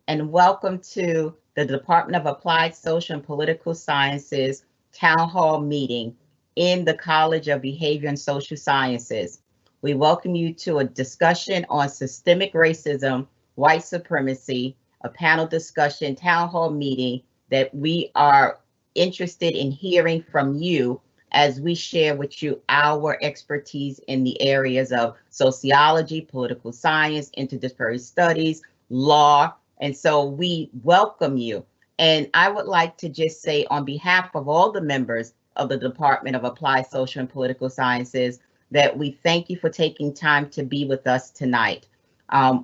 and welcome to the Department of Applied Social and Political Sciences Town Hall meeting in the College of Behavior and Social Sciences. We welcome you to a discussion on systemic racism, white supremacy, a panel discussion town hall meeting that we are interested in hearing from you as we share with you our expertise in the areas of sociology, political science, interdisciplinary studies, law. And so we welcome you. And I would like to just say on behalf of all the members of the Department of Applied Social and Political Sciences that we thank you for taking time to be with us tonight.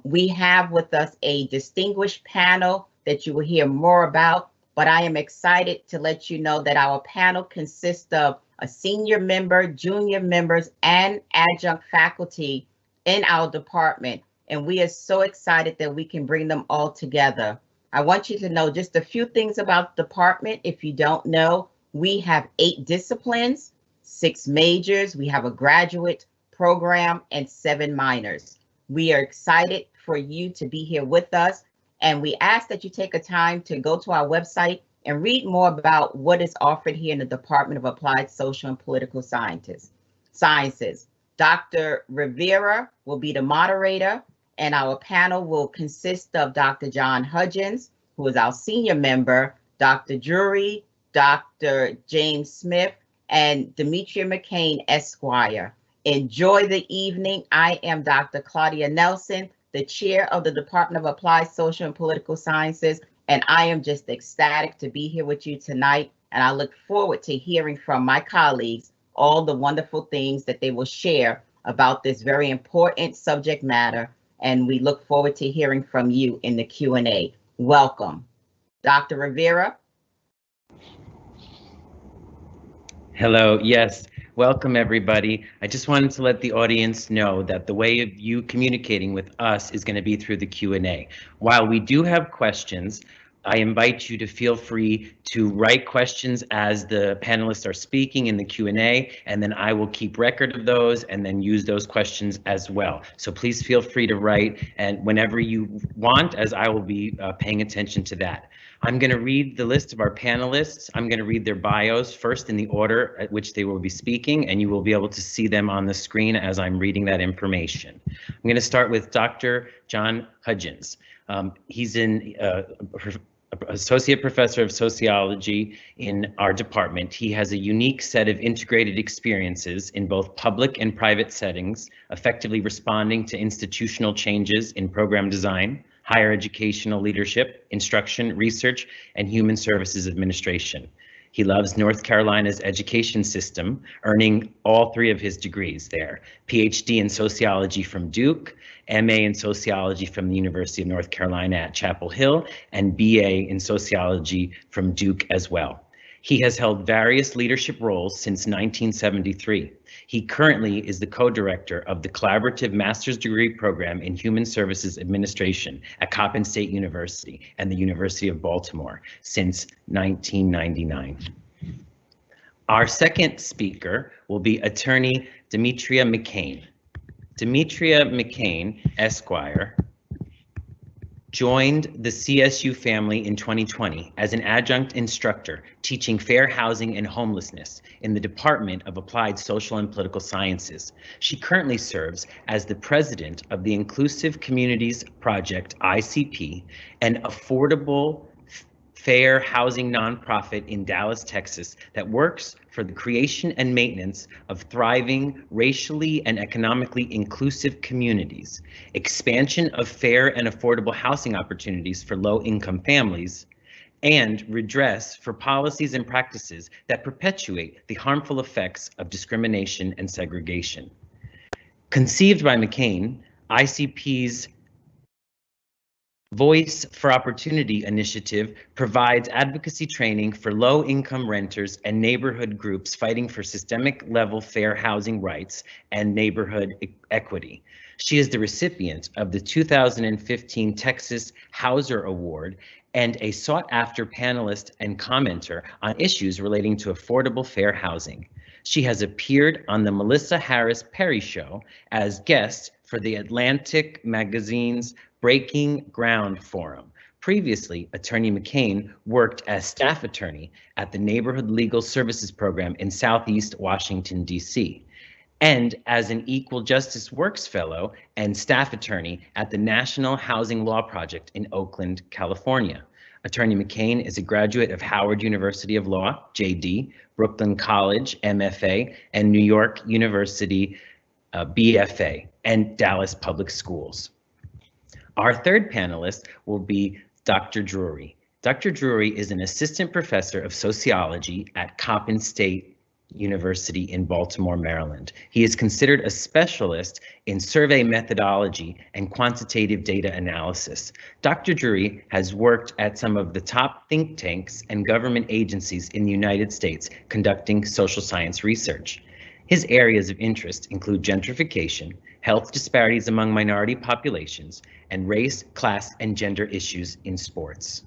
We have with us a distinguished panel that you will hear more about, but I am excited to let you know that our panel consists of a senior member, junior members, and adjunct faculty in our department. And we are so excited that we can bring them all together. I want you to know just a few things about the department. If you don't know, we have 8 disciplines, 6 majors, we have a graduate program, and 7 minors. We are excited for you to be here with us, and we ask that you take a time to go to our website and read more about what is offered here in the Department of Applied Social and Political Sciences. Dr. Rivera will be the moderator, and our panel will consist of Dr. John Hudgins, who is our senior member, Dr. Drury, Dr. James Smith, and Demetria Mccain, Esquire. Enjoy the evening. I am Dr. Claudia Nelson, the chair of the Department of Applied Social and Political Sciences, and I am just ecstatic to be here with you tonight, and I look forward to hearing from my colleagues all the wonderful things that they will share about this very important subject matter, and we look forward to hearing from you in the Q&A. Welcome. Dr. Rivera. Hello, yes, welcome everybody. I just wanted to let the audience know that the way of you communicating with us is going to be through the Q&A. While we do have questions, I invite you to feel free to write questions as the panelists are speaking in the Q&A, and then I will keep record of those and then use those questions as well. So please feel free to write and whenever you want, as I will be paying attention to that. I'm going to read the list of our panelists. I'm going to read their bios first in the order at which they will be speaking, and you will be able to see them on the screen as I'm reading that information. I'm going to start with Dr. John Hudgins. He's an associate professor of sociology in our department. He has a unique set of integrated experiences in both public and private settings, effectively responding to institutional changes in program design, higher educational leadership, instruction, research, and human services administration. He loves North Carolina's education system, earning all 3 of his degrees there: PhD in sociology from Duke, MA in sociology from the University of North Carolina at Chapel Hill, and BA in sociology from Duke as well. He has held various leadership roles since 1973. He currently is the co-director of the Collaborative Master's Degree Program in Human Services Administration at Coppin State University and the University of Baltimore since 1999. Our second speaker will be attorney Demetria Mccain. Demetria Mccain, Esquire, joined the CSU family in 2020 as an adjunct instructor teaching fair housing and homelessness in the Department of Applied Social and Political Sciences. She currently serves as the president of the Inclusive Communities Project, ICP, an affordable, fair housing nonprofit in Dallas, Texas that works for the creation and maintenance of thriving, racially and economically inclusive communities, expansion of fair and affordable housing opportunities for low-income families, and redress for policies and practices that perpetuate the harmful effects of discrimination and segregation. Conceived by McCain, ICP's Voice for Opportunity initiative provides advocacy training for low-income renters and neighborhood groups fighting for systemic level fair housing rights and neighborhood equity. She is the recipient of the 2015 Texas Houser Award and a sought-after panelist and commenter on issues relating to affordable fair housing. She has appeared on the Melissa Harris Perry Show as guest for the Atlantic Magazine's Breaking Ground Forum, Previously, Attorney McCain worked as staff attorney at the Neighborhood Legal Services Program in Southeast Washington, D.C., and as an Equal Justice Works Fellow and staff attorney at the National Housing Law Project in Oakland, California. Attorney McCain is a graduate of Howard University of Law, JD, Brooklyn College, MFA, and New York University, BFA, and Dallas Public Schools. Our third panelist will be Dr. Drury. Dr. Drury is an assistant professor of sociology at Coppin State University in Baltimore, Maryland. He is considered a specialist in survey methodology and quantitative data analysis. Dr. Drury has worked at some of the top think tanks and government agencies in the United States conducting social science research. His areas of interest include gentrification, health disparities among minority populations, and race, class, and gender issues in sports.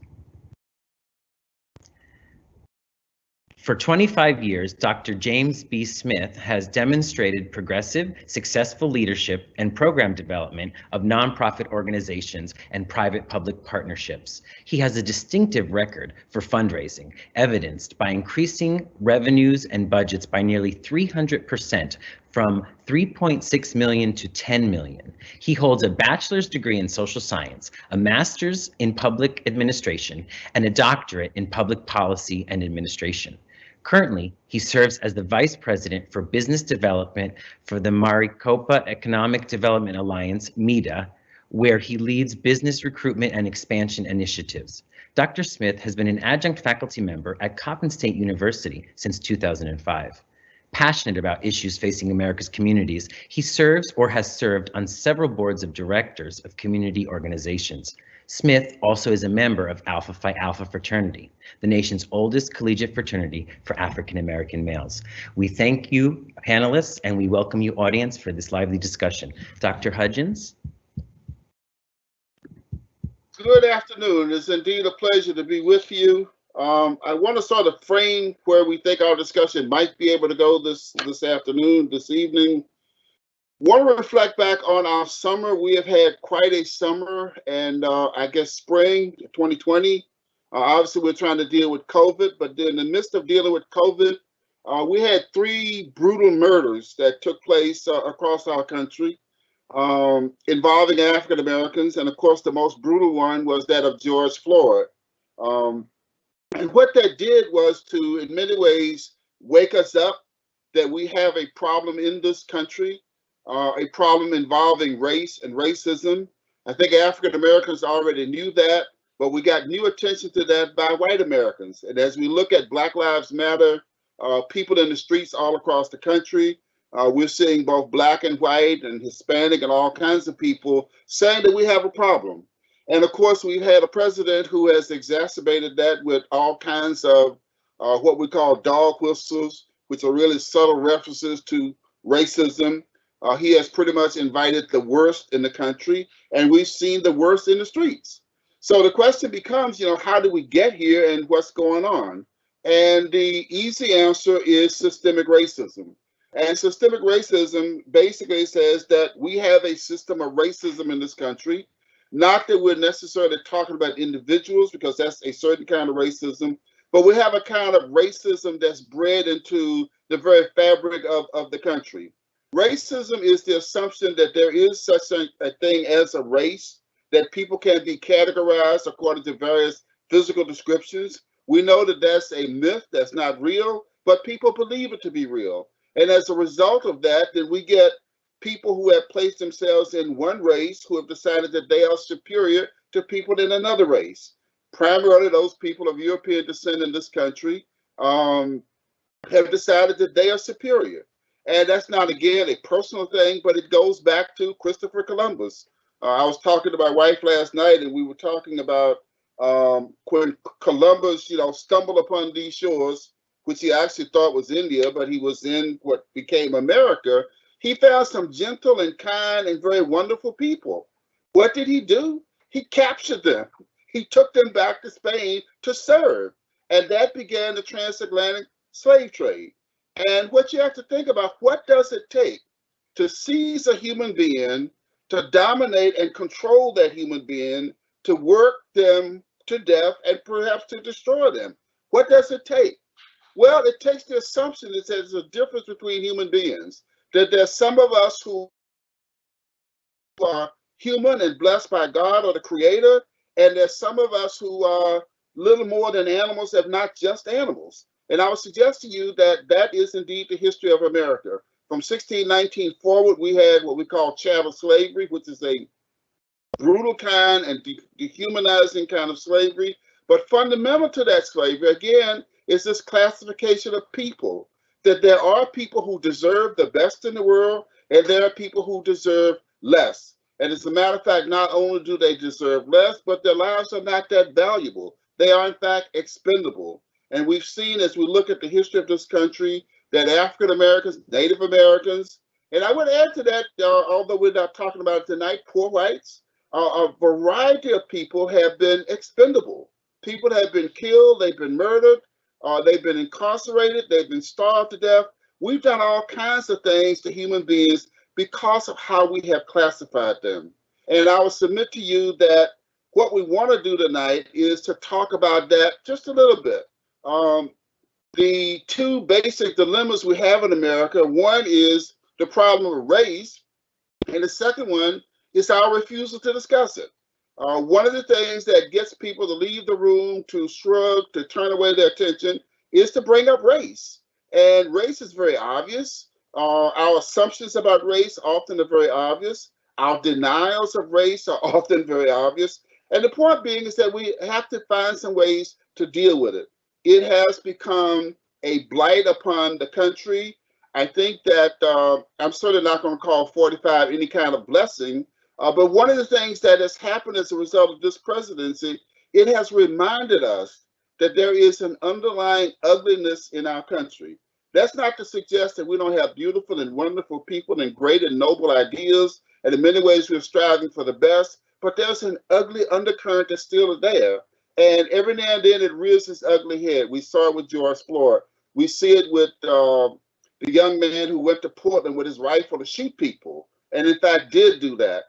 For 25 years, Dr. James B. Smith has demonstrated progressive, successful leadership and program development of nonprofit organizations and private-public partnerships. He has a distinctive record for fundraising, evidenced by increasing revenues and budgets by nearly 300%, from 3.6 million to 10 million. He holds a bachelor's degree in social science, a master's in public administration, and a doctorate in public policy and administration. Currently, he serves as the Vice President for Business Development for the Maricopa Economic Development Alliance, MEDA, where he leads business recruitment and expansion initiatives. Dr. Smith has been an adjunct faculty member at Coppin State University since 2005. Passionate about issues facing America's communities, he serves or has served on several boards of directors of community organizations. Smith also is a member of Alpha Phi Alpha fraternity, the nation's oldest collegiate fraternity for African American males. We thank you, panelists, and we welcome you, audience, for this lively discussion. Dr. Hudgins. Good afternoon. It's indeed a pleasure to be with you. I want to sort of frame where we think our discussion might be able to go this afternoon, this evening. Want to reflect back on our summer. We have had quite a summer, and I guess spring 2020. Obviously, we're trying to deal with COVID, but in the midst of dealing with COVID, we had 3 brutal murders that took place across our country involving African Americans, and of course, the most brutal one was that of George Floyd. And what that did was to, in many ways, wake us up that we have a problem in this country. A problem involving race and racism. I think African Americans already knew that, but we got new attention to that by white Americans. And as we look at Black Lives Matter, people in the streets all across the country, we're seeing both Black and white and Hispanic and all kinds of people saying that we have a problem. And of course, we've had a president who has exacerbated that with all kinds of what we call dog whistles, which are really subtle references to racism. He has pretty much invited the worst in the country, and we've seen the worst in the streets. So the question becomes, how do we get here and what's going on? And the easy answer is systemic racism. And systemic racism basically says that we have a system of racism in this country. Not that we're necessarily talking about individuals, because that's a certain kind of racism, but we have a kind of racism that's bred into the very fabric of the country. Racism is the assumption that there is such a thing as a race, that people can be categorized according to various physical descriptions. We know that that's a myth, that's not real, but people believe it to be real. And as a result of that, then we get people who have placed themselves in one race who have decided that they are superior to people in another race. Primarily those people of European descent in this country have decided that they are superior. And that's not, again, a personal thing, but it goes back to Christopher Columbus. I was talking to my wife last night, and we were talking about when Columbus, stumbled upon these shores, which he actually thought was India, but he was in what became America. He found some gentle and kind and very wonderful people. What did he do? He captured them. He took them back to Spain to serve. And that began the transatlantic slave trade. And what you have to think about, what does it take to seize a human being, to dominate and control that human being, to work them to death and perhaps to destroy them. What does it take? Well, it takes the assumption that there's a difference between human beings, that there's some of us who are human and blessed by God or the Creator, and there's some of us who are little more than animals, if not just animals. And I would suggest to you that that is indeed the history of America. From 1619 forward, we had what we call chattel slavery, which is a brutal kind and dehumanizing kind of slavery. But fundamental to that slavery, again, is this classification of people, that there are people who deserve the best in the world, and there are people who deserve less. And as a matter of fact, not only do they deserve less, but their lives are not that valuable. They are, in fact, expendable. And we've seen, as we look at the history of this country, that African Americans, Native Americans, and I would add to that, although we're not talking about it tonight, poor whites, a variety of people have been expendable. People have been killed, they've been murdered, they've been incarcerated, they've been starved to death. We've done all kinds of things to human beings because of how we have classified them. And I will submit to you that what we want to do tonight is to talk about that just a little bit. The two basic dilemmas we have in America, one is the problem of race, and the second one is our refusal to discuss it. One of the things that gets people to leave the room, to shrug, to turn away their attention, is to bring up race. And race is very obvious. Our assumptions about race often are very obvious. Our denials of race are often very obvious. And the point being is that we have to find some ways to deal with it. It has become a blight upon the country. I think that I'm certainly not going to call 45 any kind of blessing, but one of the things that has happened as a result of this presidency, it has reminded us that there is an underlying ugliness in our country. That's not to suggest that we don't have beautiful and wonderful people and great and noble ideas, and in many ways we're striving for the best, but there's an ugly undercurrent that's still there. And every now and then it rears its ugly head. We saw it with George Floyd. We see it with the young man who went to Portland with his rifle to shoot people, and in fact did do that.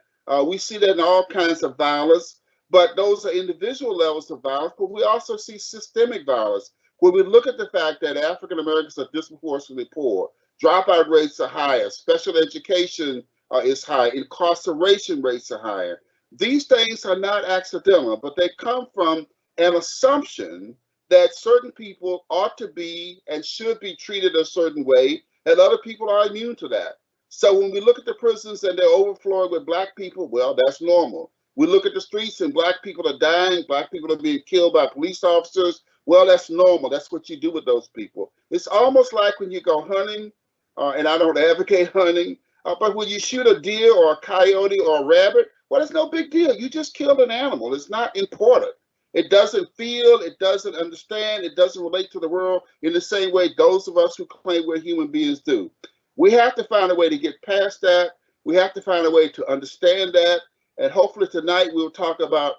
We see that in all kinds of violence, but those are individual levels of violence, but we also see systemic violence. When we look at the fact that African Americans are disproportionately poor, dropout rates are higher, special education is high, incarceration rates are higher. These things are not accidental, but they come from an assumption that certain people ought to be and should be treated a certain way, and other people are immune to that. So when we look at the prisons and they're overflowing with Black people, well, that's normal. We look at the streets and Black people are dying, Black people are being killed by police officers, well, that's normal. That's what you do with those people. It's almost like when you go hunting, and I don't advocate hunting, but when you shoot a deer or a coyote or a rabbit, well, it's no big deal. You just killed an animal. It's not important. It doesn't feel, it doesn't understand, it doesn't relate to the world in the same way those of us who claim we're human beings do. We have to find a way to get past that. We have to find a way to understand that. And hopefully tonight we'll talk about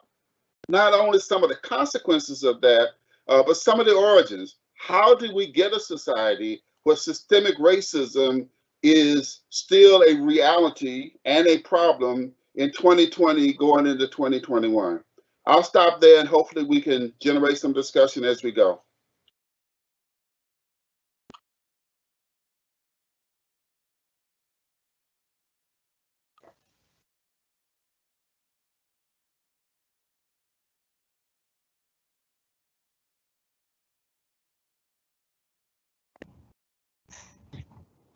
not only some of the consequences of that, but some of the origins. How do we get a society where systemic racism is still a reality and a problem in 2020 going into 2021? I'll stop there and hopefully we can generate some discussion as we go.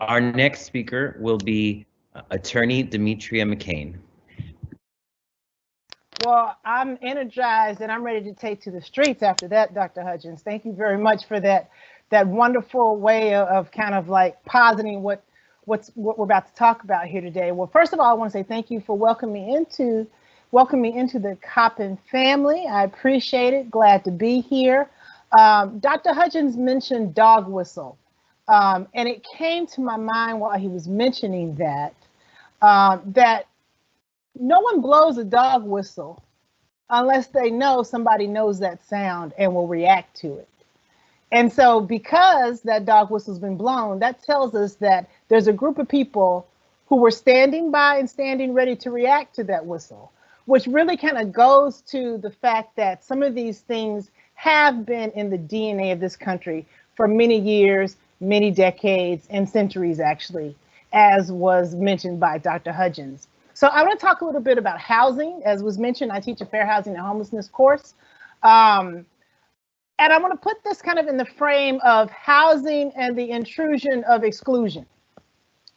Our next speaker will be attorney Demetria Mccain. Well, I'm energized and I'm ready to take to the streets after that, Dr. Hudgins. Thank you very much for that wonderful way of kind of like positing what we're about to talk about here today. Well, first of all, I want to say thank you for welcoming me into the Coppin family. I appreciate it. Glad to be here. Dr. Hudgins mentioned dog whistle, and it came to my mind while he was mentioning that that no one blows a dog whistle unless they know somebody knows that sound and will react to it. And so because that dog whistle's been blown, that tells us that there's a group of people who were standing by and standing ready to react to that whistle. which really kind of goes to the fact that some of these things have been in the DNA of this country for many years, many decades, and centuries, actually, as was mentioned by Dr. Hudgins. So I want to talk a little bit about housing. As was mentioned, I teach a fair housing and homelessness course. And I want to put this kind of in the frame of housing and the intrusion of exclusion.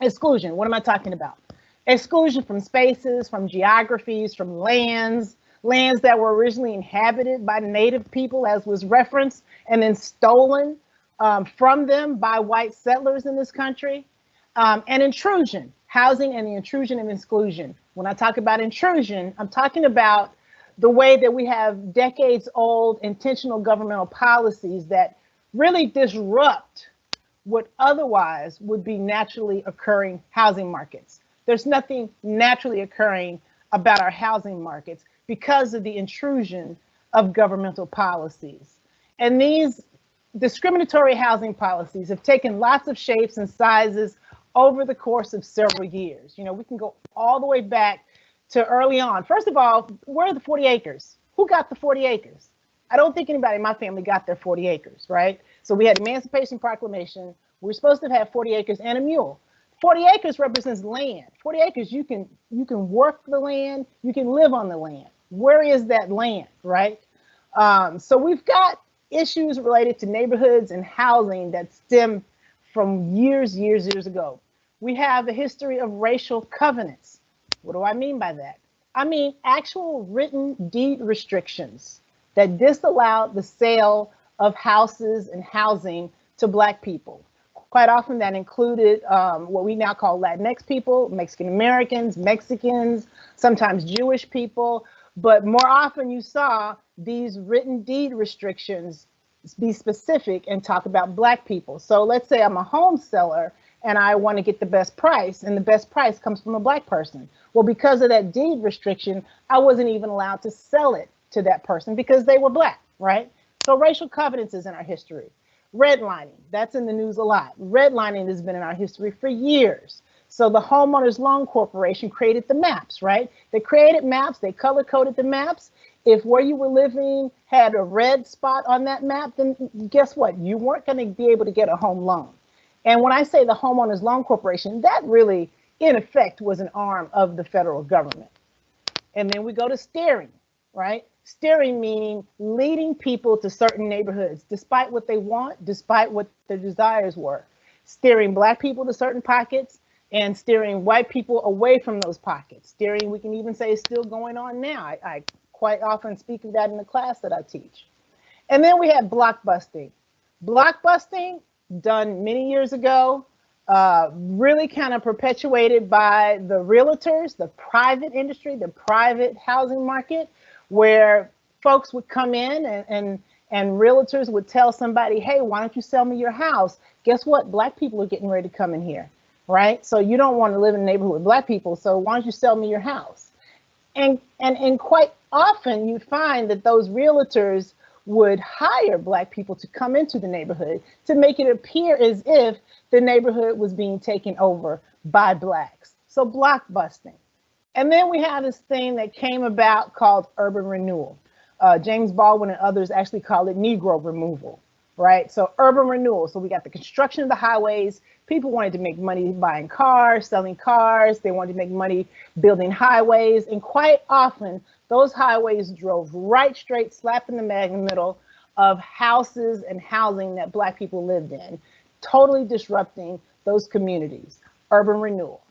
Exclusion, what am I talking about? Exclusion from spaces, from geographies, from lands that were originally inhabited by native people, as was referenced, and then stolen from them by white settlers in this country. And intrusion, housing and the intrusion and exclusion. When I talk about intrusion, I'm talking about the way that we have decades old intentional governmental policies that really disrupt what otherwise would be naturally occurring housing markets. There's nothing naturally occurring about our housing markets because of the intrusion of governmental policies. And these discriminatory housing policies have taken lots of shapes and sizes over the course of several years. You know, we can go all the way back to early on. First of all, where are the 40 acres? Who got the 40 acres? I don't think anybody in my family got their 40 acres, right? So we had Emancipation Proclamation. We were supposed to have 40 acres and a mule. 40 acres represents land. 40 acres, you can work the land, you can live on the land. Where is that land, right? So we've got issues related to neighborhoods and housing that stem from years ago. We have a history of racial covenants. What do I mean by that? I mean actual written deed restrictions that disallowed the sale of houses and housing to Black people. Quite often that included what we now call Latinx people, Mexican Americans, Mexicans, sometimes Jewish people, but more often you saw these written deed restrictions be specific and talk about Black people. So let's say I'm a home seller and I want to get the best price, and the best price comes from a Black person. Well, because of that deed restriction, I wasn't even allowed to sell it to that person because they were Black, right? So racial covenants is in our history. Redlining, that's in the news a lot. Redlining has been in our history for years. So the Homeowners Loan Corporation created the maps, right? They created maps, they color-coded the maps. If where you were living had a red spot on that map, then guess what? You weren't going to be able to get a home loan. And when I say the Homeowners Loan Corporation, that really, in effect, was an arm of the federal government. And then we go to steering, right? Steering meaning leading people to certain neighborhoods, despite what they want, despite what their desires were. Steering Black people to certain pockets and steering white people away from those pockets. Steering, we can even say, is still going on now. I quite often speak of that in the class that I teach. And then we have blockbusting. Blockbusting, done many years ago, really kind of perpetuated by the realtors, the private industry, the private housing market, where folks would come in and realtors would tell somebody, hey, why don't you sell me your house? Guess what? Black people are getting ready to come in here, right? So you don't want to live in a neighborhood with Black people, so why don't you sell me your house? And quite often you'd find that those realtors would hire Black people to come into the neighborhood to make it appear as if the neighborhood was being taken over by Blacks. So blockbusting. And then we have this thing that came about called urban renewal. James Baldwin and others actually call it Negro removal, right? So urban renewal. So we got the construction of the highways. People wanted to make money buying cars, selling cars. They wanted to make money building highways. And quite often, those highways drove right straight, slap in the middle of houses and housing that Black people lived in, totally disrupting those communities. Urban renewal.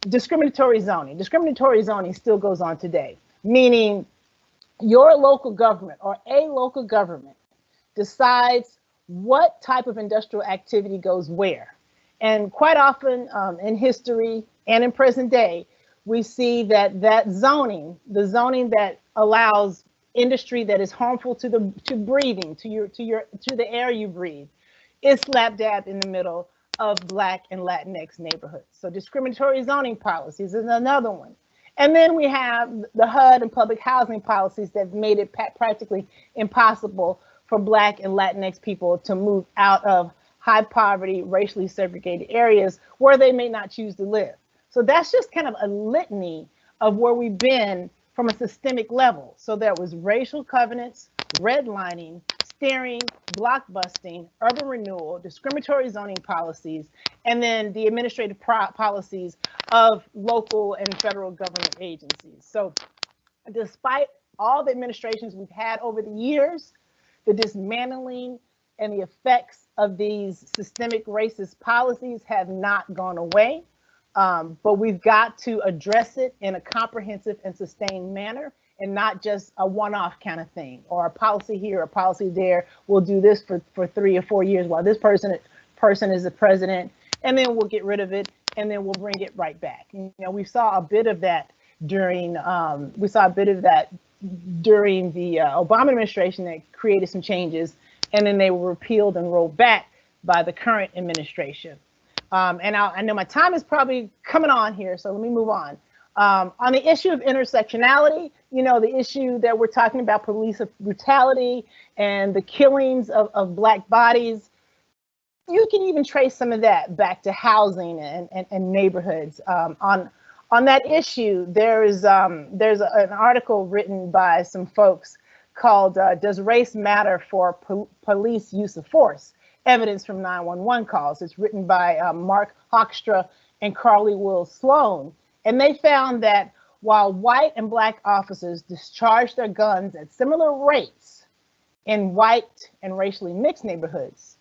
Discriminatory zoning. Discriminatory zoning still goes on today, meaning your local government or a local government decides what type of industrial activity goes where. And quite often in history and in present day, we see that zoning, the zoning that allows industry that is harmful to breathing, to the air you breathe, is slap dab in the middle of Black and Latinx neighborhoods. So discriminatory zoning policies is another one. And then we have the HUD and public housing policies that made it practically impossible for Black and Latinx people to move out of high poverty, racially segregated areas where they may not choose to live. So that's just kind of a litany of where we've been from a systemic level. So there was racial covenants, redlining, steering, blockbusting, urban renewal, discriminatory zoning policies, and then the administrative policies of local and federal government agencies. So despite all the administrations we've had over the years, the dismantling and the effects of these systemic racist policies have not gone away. But we've got to address it in a comprehensive and sustained manner, and not just a one-off kind of thing, or a policy here, a policy there. We'll do this for 3 or 4 years while this person is the president, and then we'll get rid of it, and then we'll bring it right back. You know, we saw a bit of that during the Obama administration that created some changes, and then they were repealed and rolled back by the current administration. And I know my time is probably coming on here, so let me move on. On the issue of intersectionality, you know, the issue that we're talking about, police brutality and the killings of Black bodies, you can even trace some of that back to housing and neighborhoods. On that issue, there's an article written by some folks called "Does Race Matter for Police Use of Force? Evidence from 911 Calls." It's written by Mark Hoekstra and Carly Will Sloan. And they found that while white and Black officers discharge their guns at similar rates in white and racially mixed neighborhoods,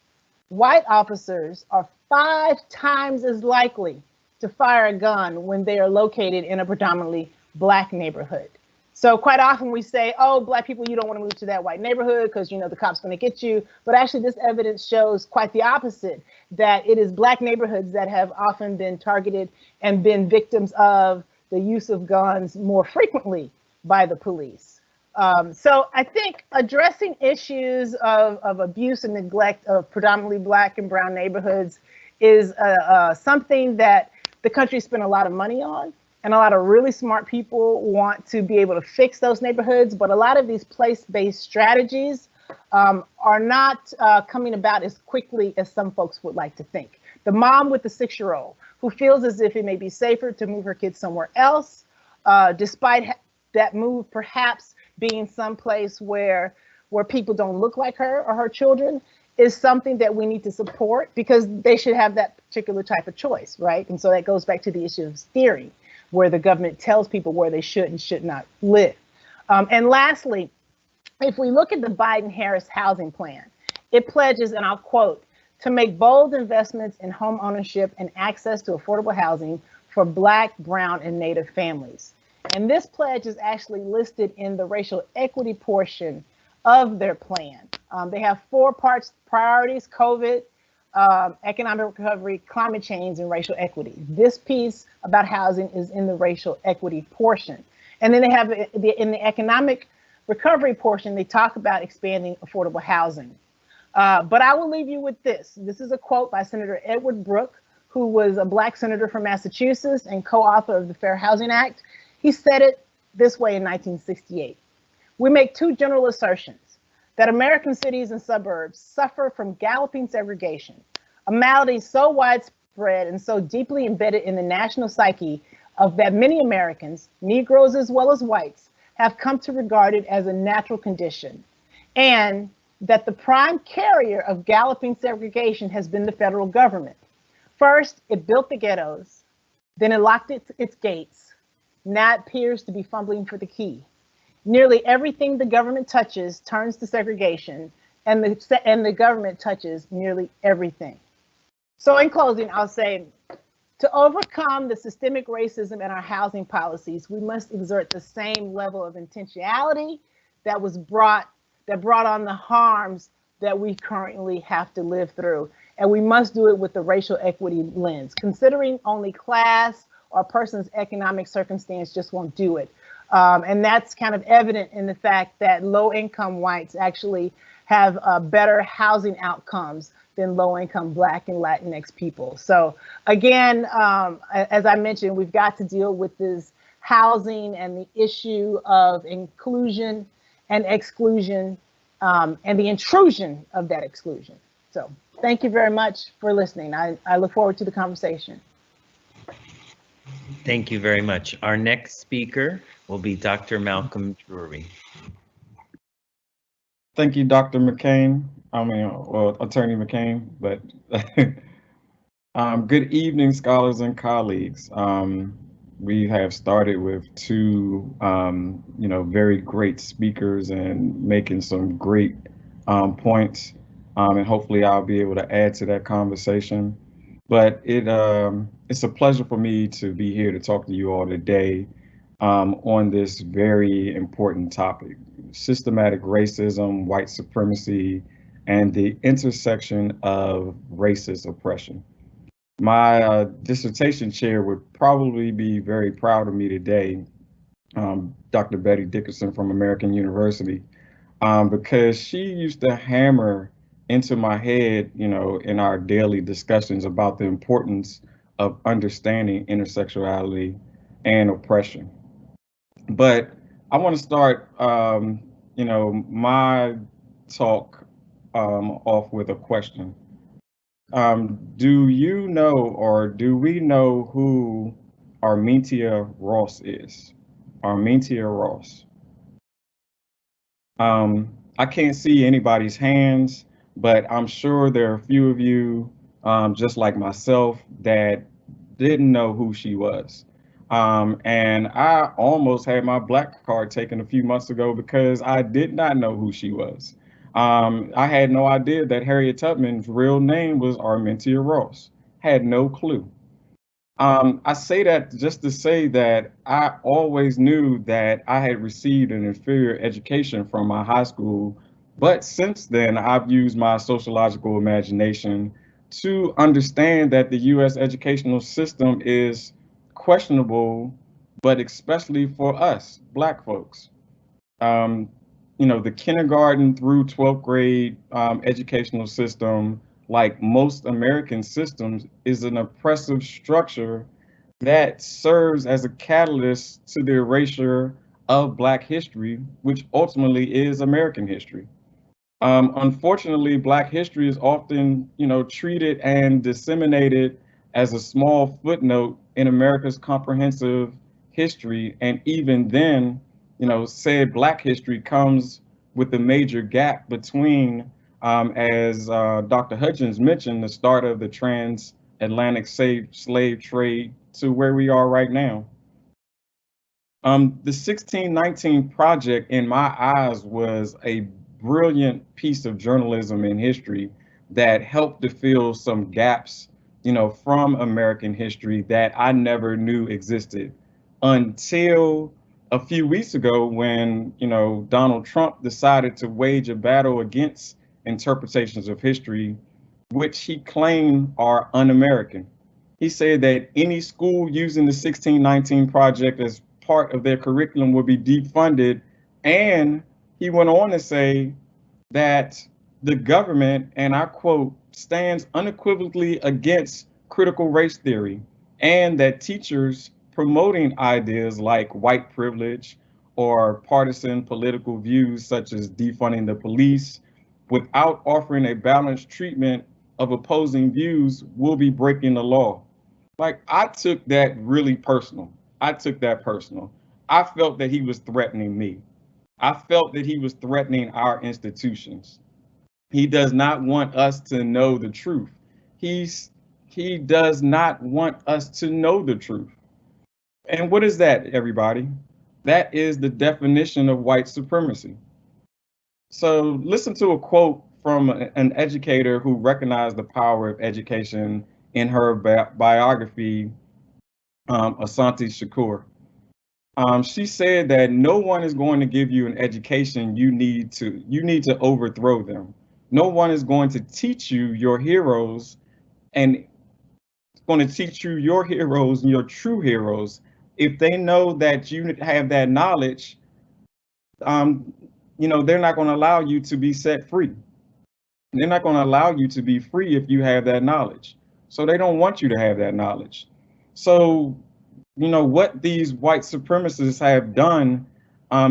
white officers are 5 times as likely to fire a gun when they are located in a predominantly Black neighborhood. So quite often we say, oh, Black people, you don't want to move to that white neighborhood because, you know, the cop's going to get you. But actually, this evidence shows quite the opposite, that it is Black neighborhoods that have often been targeted and been victims of the use of guns more frequently by the police. So I think addressing issues of abuse and neglect of predominantly Black and brown neighborhoods is something that the country spent a lot of money on. And a lot of really smart people want to be able to fix those neighborhoods, but a lot of these place-based strategies are not coming about as quickly as some folks would like to think. The mom with the 6-year-old who feels as if it may be safer to move her kids somewhere else, despite that move perhaps being someplace where people don't look like her or her children, is something that we need to support, because they should have that particular type of choice, right? And so that goes back to the issue of steering, where the government tells people where they should and should not live. And lastly, if we look at the Biden-Harris housing plan, it pledges, and I'll quote, to make bold investments in home ownership and access to affordable housing for Black, brown, and Native families. And this pledge is actually listed in the racial equity portion of their plan. They have 4 priorities: COVID, economic recovery, climate change, and racial equity. This piece about housing is in the racial equity portion. And then they have in the economic recovery portion, they talk about expanding affordable housing. But I will leave you with this. This is a quote by Senator Edward Brooke, who was a Black senator from Massachusetts and co-author of the Fair Housing Act. He said it this way in 1968. "We make 2 general assertions: that American cities and suburbs suffer from galloping segregation, a malady so widespread and so deeply embedded in the national psyche of that many Americans, Negroes as well as whites, have come to regard it as a natural condition, and that the prime carrier of galloping segregation has been the federal government. First, it built the ghettos, then it locked its gates. Now it appears to be fumbling for the key. Nearly everything the government touches turns to segregation, and the government touches nearly everything." So in closing, I'll say, to overcome the systemic racism in our housing policies, we must exert the same level of intentionality that brought on the harms that we currently have to live through. And we must do it with the racial equity lens. Considering only class or a person's economic circumstance just won't do it. And that's kind of evident in the fact that low-income whites actually have better housing outcomes than low-income Black and Latinx people. So again, as I mentioned, we've got to deal with this housing and the issue of inclusion and exclusion, and the intrusion of that exclusion. So thank you very much for listening. I look forward to the conversation. Thank you very much. Our next speaker will be Dr. Malcolm Drury. Thank you, Dr. McCain. Well, Attorney McCain, but good evening, scholars and colleagues. We have started with two, very great speakers and making some great points, and hopefully I'll be able to add to that conversation. But it's a pleasure for me to be here to talk to you all today on this very important topic: systematic racism, white supremacy, and the intersection of racist oppression. My dissertation chair would probably be very proud of me today, Dr. Betty Dickerson from American University, because she used to hammer into my head, in our daily discussions about the importance of understanding intersectionality and oppression. But I want to start, my talk off with a question. Do you know, or do we know who Armentia Ross is? Armentia Ross. I can't see anybody's hands, but I'm sure there are a few of you, just like myself, that didn't know who she was. And I almost had my black card taken a few months ago because I did not know who she was. I had no idea that Harriet Tubman's real name was Armentia Ross. Had no clue. I say that just to say that I always knew that I had received an inferior education from my high school, but since then I've used my sociological imagination to understand that the U.S. educational system is questionable, but especially for us, Black folks. The kindergarten through 12th grade educational system, like most American systems, is an oppressive structure that serves as a catalyst to the erasure of Black history, which ultimately is American history. Unfortunately, Black history is often, treated and disseminated as a small footnote in America's comprehensive history, and even then, said Black history comes with a major gap between, as Dr. Hudgins mentioned, the start of the transatlantic slave trade to where we are right now. The 1619 Project, in my eyes, was a brilliant piece of journalism in history that helped to fill some gaps, from American history that I never knew existed until a few weeks ago when, Donald Trump decided to wage a battle against interpretations of history, which he claimed are un-American. He said that any school using the 1619 Project as part of their curriculum would be defunded. And he went on to say that the government, and I quote, stands unequivocally against critical race theory, and that teachers promoting ideas like white privilege or partisan political views such as defunding the police without offering a balanced treatment of opposing views will be breaking the law. Like, I took that really personal. I took that personal. I felt that he was threatening me. I felt that he was threatening our institutions. He does not want us to know the truth. He does not want us to know the truth. And what is that, everybody? That is the definition of white supremacy. So listen to a quote from an educator who recognized the power of education in her biography, Asante Shakur. She said that no one is going to give you an education. You need to overthrow them. No one is going to teach you your heroes, and it's going to teach you your heroes and your true heroes. If they know that you have that knowledge, they're not going to allow you to be set free. They're not going to allow you to be free if you have that knowledge. So they don't want you to have that knowledge. So, what these white supremacists have done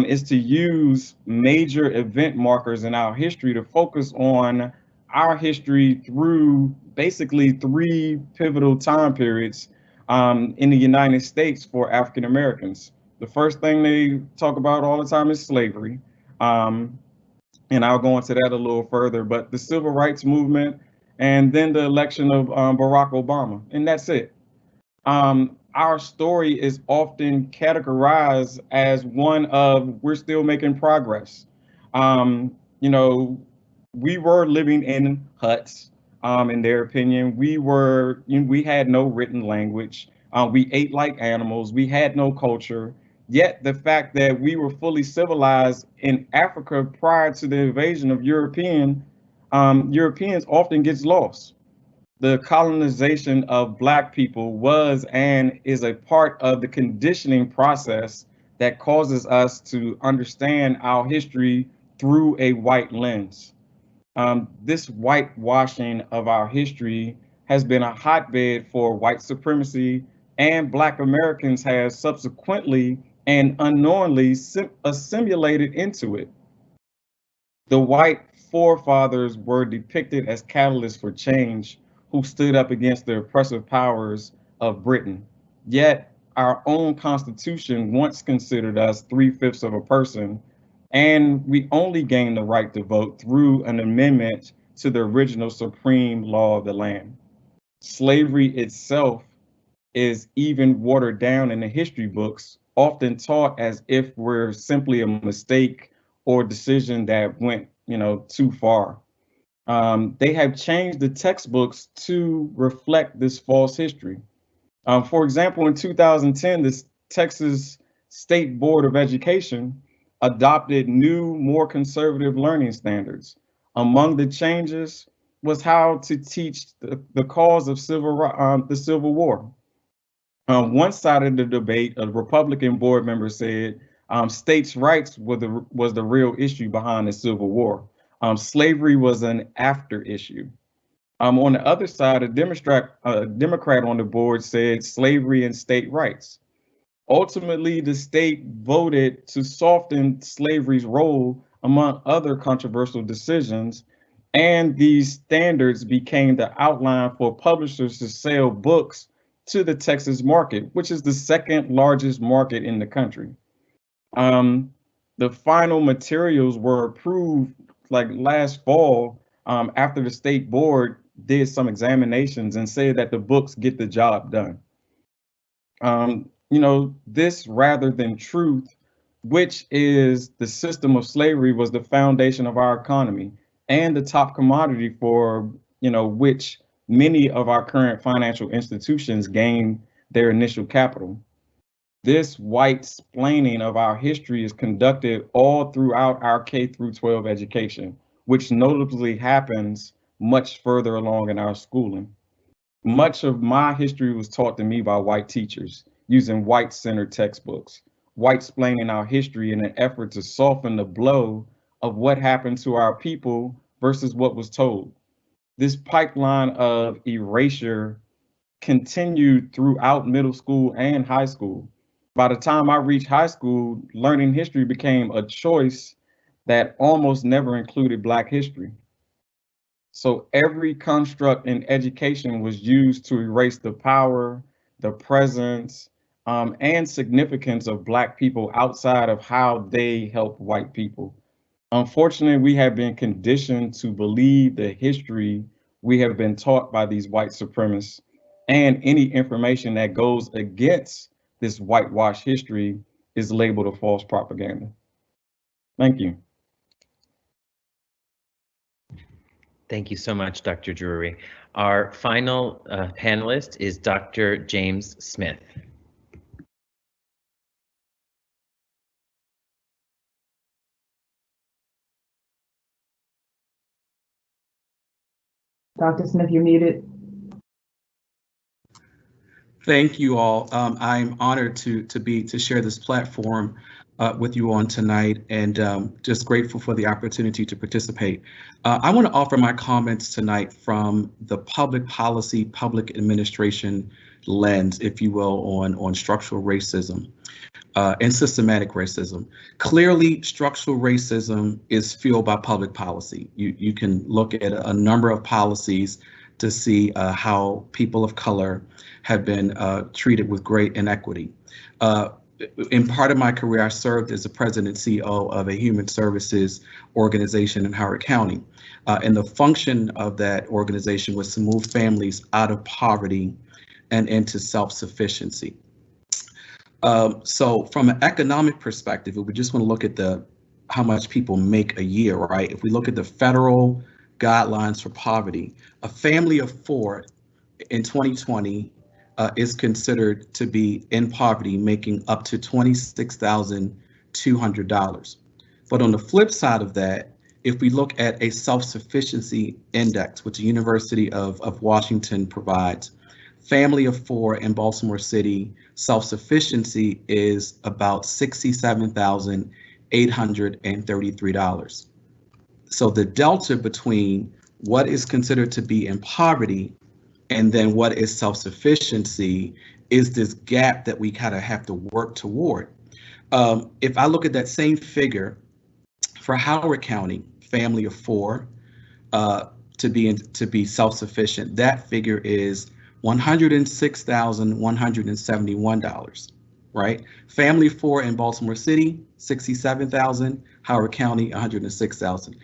is to use major event markers in our history to focus on our history through basically three pivotal time periods in the United States for African Americans. The first thing they talk about all the time is slavery. And I'll go into that a little further, but the civil rights movement and then the election of Barack Obama, and that's it. Our story is often categorized as one of we're still making progress. You know, we were living in huts, in their opinion. We had no written language. We ate like animals. We had no culture. Yet the fact that we were fully civilized in Africa prior to the invasion of Europeans often gets lost. The colonization of Black people was and is a part of the conditioning process that causes us to understand our history through a white lens. This whitewashing of our history has been a hotbed for white supremacy, and Black Americans have subsequently and unknowingly assimilated into it. The white forefathers were depicted as catalysts for change who stood up against the oppressive powers of Britain. Yet our own Constitution once considered us 3/5 of a person, and we only gained the right to vote through an amendment to the original supreme law of the land. Slavery itself is even watered down in the history books, often taught as if we're simply a mistake or decision that went, too far. They have changed the textbooks to reflect this false history. For example, in 2010, the Texas State Board of Education adopted new, more conservative learning standards. Among the changes was how to teach the cause of the Civil War. One side of the debate, a Republican board member said states' rights was the real issue behind the Civil War. Slavery was an after issue. On the other side, a Democrat on the board said slavery and state rights. Ultimately, the state voted to soften slavery's role among other controversial decisions, and these standards became the outline for publishers to sell books to the Texas market, which is the second largest market in the country. The final materials were approved like last fall after the state board did some examinations and said that the books get the job done. This rather than truth, which is the system of slavery, was the foundation of our economy and the top commodity for, which many of our current financial institutions gain their initial capital. This white-splaining of our history is conducted all throughout our K through 12 education, which notably happens much further along in our schooling. Much of my history was taught to me by white teachers using white-centered textbooks, white-splaining our history in an effort to soften the blow of what happened to our people versus what was told. This pipeline of erasure continued throughout middle school and high school. By the time I reached high school, learning history became a choice that almost never included Black history. So every construct in education was used to erase the power, the presence, and significance of Black people outside of how they help white people. Unfortunately, we have been conditioned to believe the history we have been taught by these white supremacists, and any information that goes against this whitewash history is labeled a false propaganda. Thank you. Thank you so much, Dr. Drury. Our final panelist is Dr. James Smith. Dr. Smith, you're muted. Thank you all. I'm honored to share this platform with you on tonight, and just grateful for the opportunity to participate. I want to offer my comments tonight from the public policy, public administration lens, if you will, on structural racism and systematic racism. Clearly, structural racism is fueled by public policy. You can look at a number of policies to see how people of color have been treated with great inequity. In part of my career, I served as the president and CEO of a human services organization in Howard County. And the function of that organization was to move families out of poverty and into self-sufficiency. So from an economic perspective, if we just want to look at how much people make a year, right? If we look at the federal guidelines for poverty, a family of 4 in 2020 is considered to be in poverty, making up to $26,200. But on the flip side of that, if we look at a self-sufficiency index, which the University of Washington provides, family of 4 in Baltimore City, self-sufficiency is about $67,833. So the delta between what is considered to be in poverty and then what is self-sufficiency is this gap that we kind of have to work toward. If I look at that same figure for Howard County, family of 4 to be self-sufficient, that figure is $106,171, right? Family 4 in Baltimore City, $67,000, Howard County, $106,000.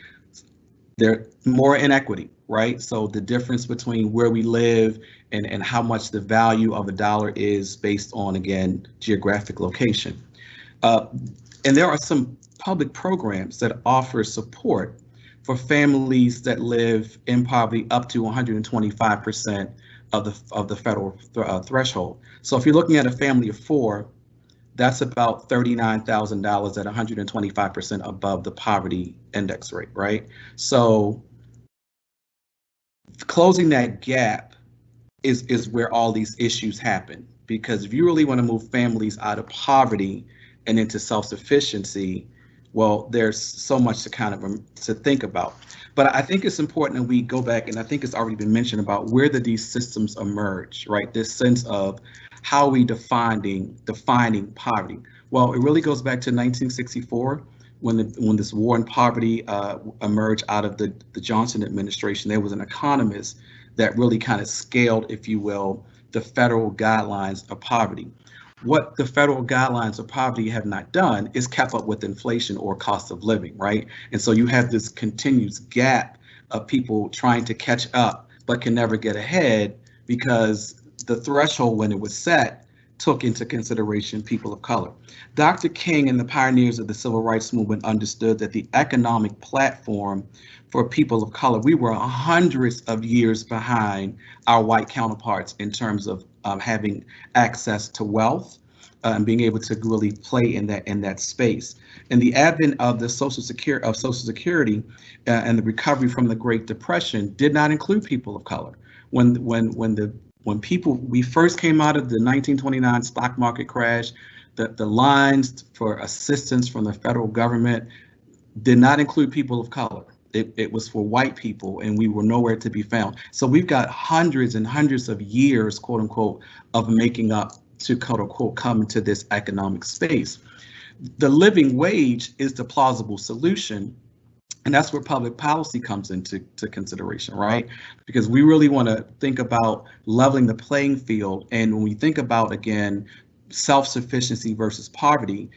There's more inequity, right? So the difference between where we live and how much the value of a dollar is based on, again, geographic location. And there are some public programs that offer support for families that live in poverty up to 125% of the federal threshold. So if you're looking at a family of 4, that's about $39,000 at 125% above the poverty index rate, right? So closing that gap is where all these issues happen, because if you really want to move families out of poverty and into self-sufficiency, well, there's so much to kind of to think about. But I think it's important that we go back, and I think it's already been mentioned about where did these systems emerge, right? This sense of how we defining poverty. Well, it really goes back to 1964 when this war on poverty emerged out of the Johnson administration. There was an economist that really kind of scaled, if you will, the federal guidelines of poverty. What the federal guidelines of poverty have not done is kept up with inflation or cost of living, right? And so you have this continuous gap of people trying to catch up, but can never get ahead because the threshold when it was set took into consideration people of color. Dr. King and the pioneers of the civil rights movement understood that the economic platform for people of color, we were hundreds of years behind our white counterparts in terms of having access to wealth and being able to really play in that space. And the advent of the Social Security and the recovery from the Great Depression did not include people of color. When we first came out of the 1929 stock market crash, the lines for assistance from the federal government did not include people of color. It was for white people, and we were nowhere to be found. So we've got hundreds and hundreds of years, quote unquote, of making up to, quote unquote, come into this economic space. The living wage is the plausible solution. And that's where public policy comes into consideration, right? Because we really want to think about leveling the playing field. And when we think about, again, self-sufficiency versus poverty,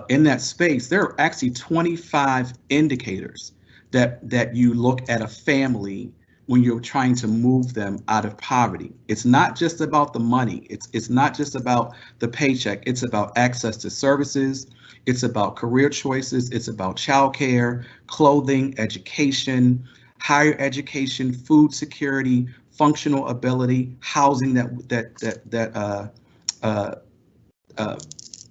in that space, there are actually 25 indicators that you look at a family when you're trying to move them out of poverty. It's not just about the money. It's not just about the paycheck. It's about access to services. It's about career choices. It's about childcare, clothing, education, higher education, food security, functional ability, housing that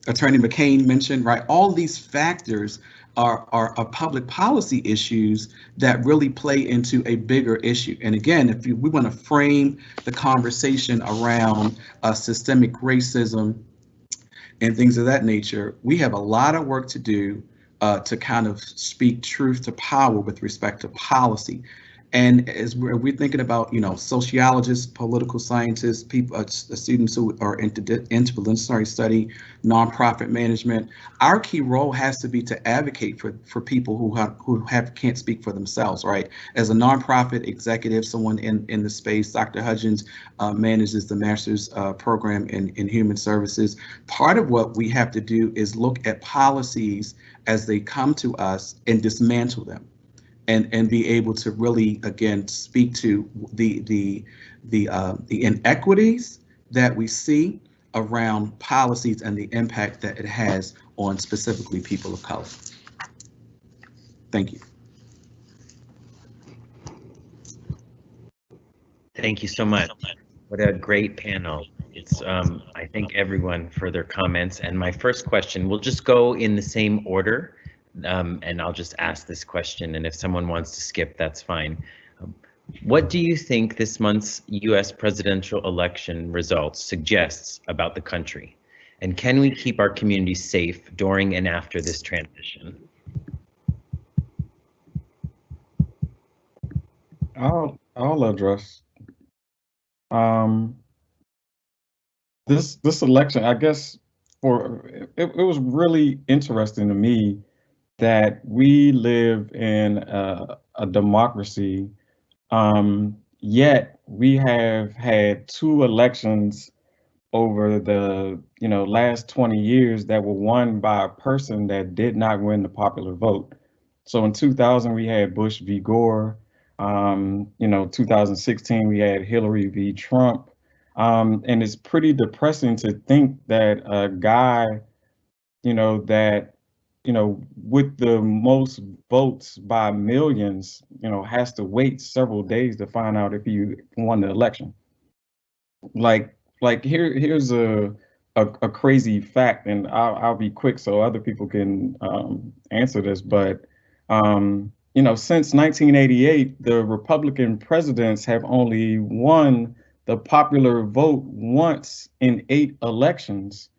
Attorney McCain mentioned, right? All these factors are public policy issues that really play into a bigger issue. And again, if we want to frame the conversation around systemic racism and things of that nature, we have a lot of work to do to kind of speak truth to power with respect to policy. And as we're thinking about, sociologists, political scientists, people, students who are into interdisciplinary study, nonprofit management, our key role has to be to advocate for people who can't speak for themselves, right? As a nonprofit executive, someone in the space, Dr. Hudgins manages the master's program in human services. Part of what we have to do is look at policies as they come to us and dismantle them. And be able to really, again, speak to the inequities that we see around policies and the impact that it has on specifically people of color. Thank you. Thank you so much. What a great panel. It's I thank everyone for their comments. And my first question, we'll just go in the same order. And I'll just ask this question, and if someone wants to skip, that's fine. What do you think this month's US presidential election results suggests about the country? And can we keep our communities safe during and after this transition? I'll address. This election, I guess, it was really interesting to me that we live in a democracy, yet we have had 2 elections over the last 20 years that were won by a person that did not win the popular vote. So in 2000 we had Bush v. Gore. 2016 we had Hillary v. Trump. And it's pretty depressing to think that a guy, that with the most votes by millions, has to wait several days to find out if he won the election. Like here's a crazy fact, and I'll be quick so other people can answer this. But since 1988, the Republican presidents have only won the popular vote once in 8 elections,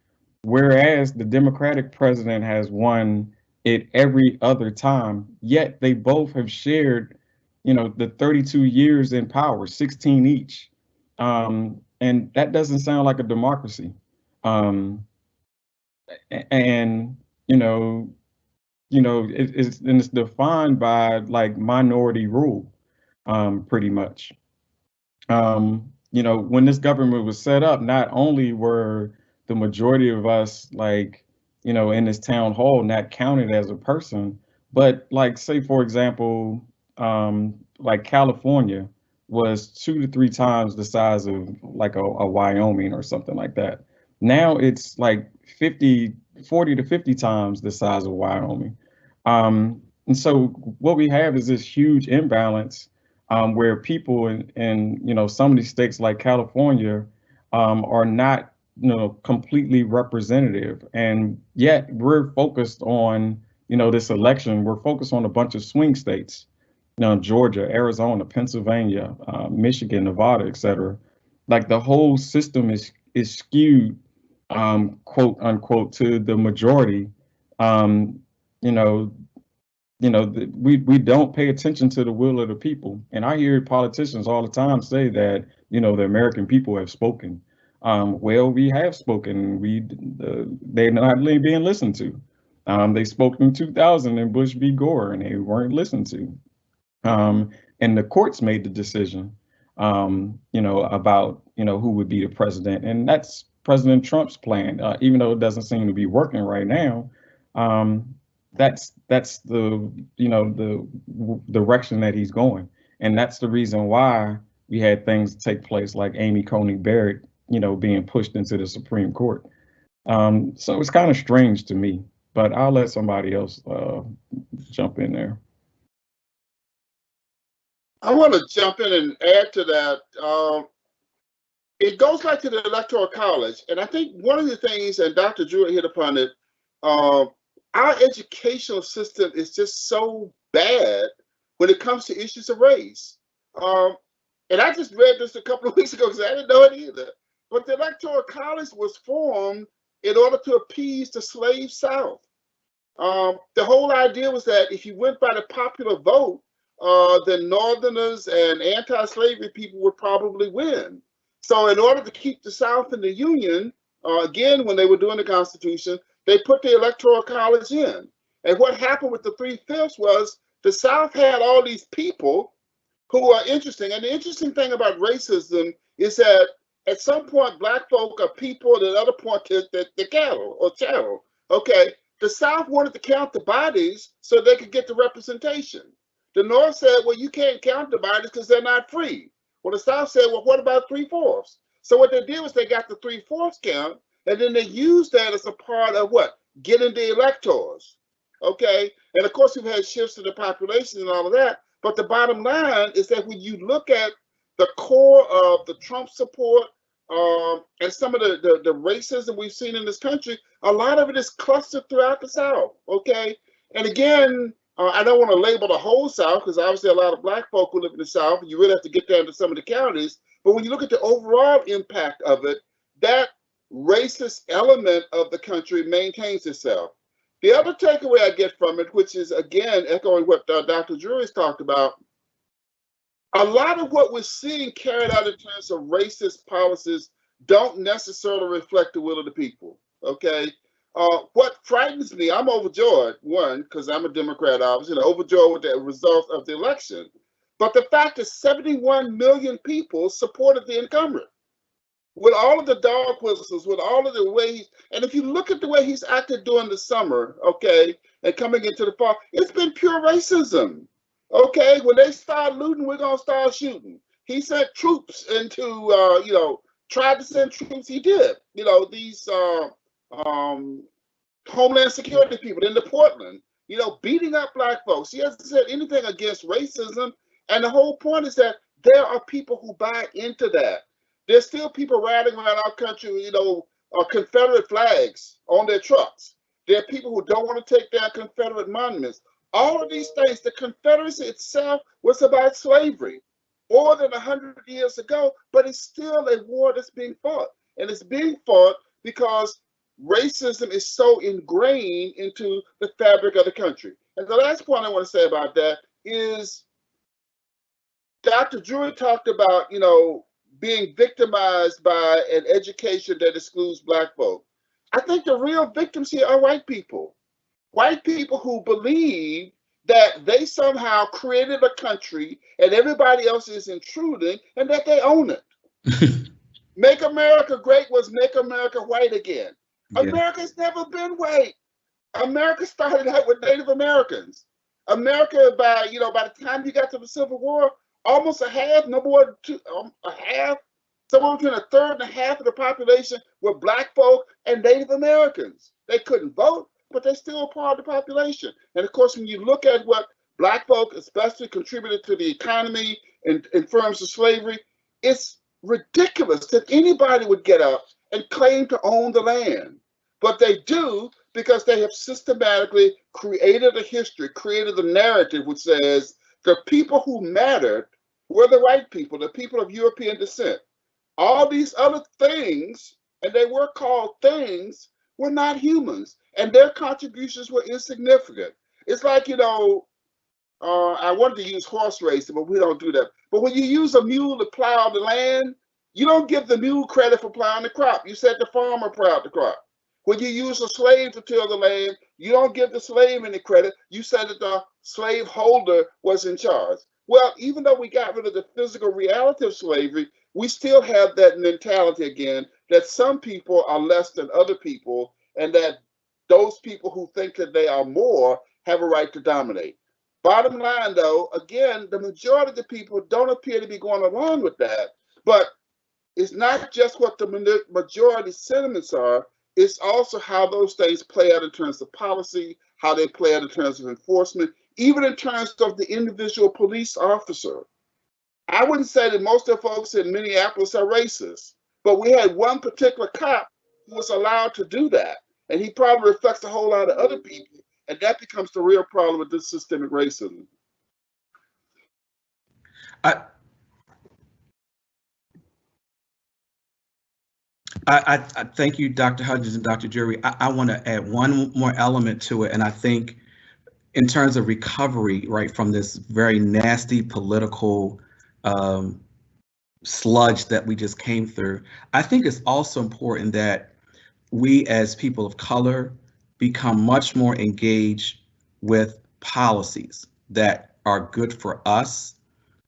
whereas the Democratic president has won it every other time. Yet they both have shared, the 32 years in power, 16 each. And that doesn't sound like a democracy. And it's defined by like minority rule, pretty much. When this government was set up, not only were the majority of us in this town hall not counted as a person, but say for example, California was 2 to 3 times the size of a Wyoming or something like that. Now it's 40 to 50 times the size of Wyoming. And so what we have is this huge imbalance where people in some of these states like California are not completely representative, and yet we're focused on this election. We're focused on a bunch of swing states, Georgia, Arizona, Pennsylvania, Michigan, Nevada, etc. The whole system is skewed, quote unquote, to the majority. We don't pay attention to the will of the people. And I hear politicians all the time say that, the American people have spoken. Well, we have spoken. They're not being listened to. They spoke in 2000 in Bush v. Gore, and they weren't listened to. And the courts made the decision, about, who would be the president. And that's President Trump's plan, even though it doesn't seem to be working right now. That's the the direction that he's going, and that's the reason why we had things take place like Amy Coney Barrett, being pushed into the Supreme Court. So it's kind of strange to me, but I'll let somebody else jump in there. I want to jump in and add to that. It goes back to the Electoral College, and I think one of the things, and Dr. Drury hit upon it, our educational system is just so bad when it comes to issues of race. And I just read this a couple of weeks ago because I didn't know it either. But the Electoral College was formed in order to appease the slave South. The whole idea was that if you went by the popular vote, then Northerners and anti-slavery people would probably win. So in order to keep the South in the Union, again, when they were doing the Constitution, they put the Electoral College in. And what happened with the 3/5 was the South had all these people who are interesting. And the interesting thing about racism is that at some point, Black folk are people, at another point, they're cattle or chattel. Okay, the South wanted to count the bodies so they could get the representation. The North said, well, you can't count the bodies because they're not free. Well, the South said, well, what about 3/4? So what they did was they got the 3/4 count, and then they used that as a part of what? Getting the electors. Okay, and of course, we've had shifts in the population and all of that. But the bottom line is that when you look at the core of the Trump support and some of the racism we've seen in this country, a lot of it is clustered throughout the South. Okay, and again, I don't want to label the whole South because obviously a lot of Black folk who live in the South, and you really have to get down to some of the counties. But when you look at the overall impact of it, that racist element of the country maintains itself. The other takeaway I get from it, which is again echoing what Dr. Drury's talked about, a lot of what we're seeing carried out in terms of racist policies don't necessarily reflect the will of the people. Okay, what frightens me, I'm overjoyed, one, because I'm a Democrat, obviously, overjoyed with the result of the election. But the fact is 71 million people supported the incumbent. With all of the dog whistles, with all of the ways, and if you look at the way he's acted during the summer, okay, and coming into the fall, it's been pure racism. Okay, when they start looting, we're gonna start shooting. He sent troops into, tried to send troops. He did, these Homeland Security people into Portland, beating up Black folks. He hasn't said anything against racism, and the whole point is that there are people who buy into that. There's still people riding around our country, Confederate flags on their trucks. There are people who don't want to take down Confederate monuments. All of these things, the Confederacy itself was about slavery more than 100 years ago, but it's still a war that's being fought. And it's being fought because racism is so ingrained into the fabric of the country. And the last point I want to say about that is Dr. Drury talked about, being victimized by an education that excludes Black folk. I think the real victims here are white people. White people who believe that they somehow created a country and everybody else is intruding and that they own it. Make America Great was make America white again. Yeah. America's never been white. America started out with Native Americans. America, by the time you got to the Civil War, almost a half, no more than a half, somewhere between a third and a half of the population were Black folk and Native Americans. They couldn't vote, but they're still a part of the population. And of course, when you look at what Black folk especially contributed to the economy in terms of slavery, it's ridiculous that anybody would get up and claim to own the land. But they do because they have systematically created a history, created a narrative which says the people who mattered were the white people, the people of European descent. All these other things, and they were called things, were not humans, and their contributions were insignificant. It's like, I wanted to use horse racing, but we don't do that. But when you use a mule to plow the land, you don't give the mule credit for plowing the crop. You said the farmer plowed the crop. When you use a slave to till the land, you don't give the slave any credit. You said that the slave holder was in charge. Well, even though we got rid of the physical reality of slavery, we still have that mentality again that some people are less than other people and that those people who think that they are more have a right to dominate. Bottom line, though, again, the majority of the people don't appear to be going along with that, but it's not just what the majority sentiments are, it's also how those things play out in terms of policy, how they play out in terms of enforcement, even in terms of the individual police officer. I wouldn't say that most of the folks in Minneapolis are racist, but we had one particular cop who was allowed to do that, and he probably reflects a whole lot of other people, and that becomes the real problem with this systemic racism. I thank you, Dr. Hudgins and Dr. Drury. I want to add one more element to it, and I think in terms of recovery, right, from this very nasty political sludge that we just came through, I think it's also important that we as people of color become much more engaged with policies that are good for us,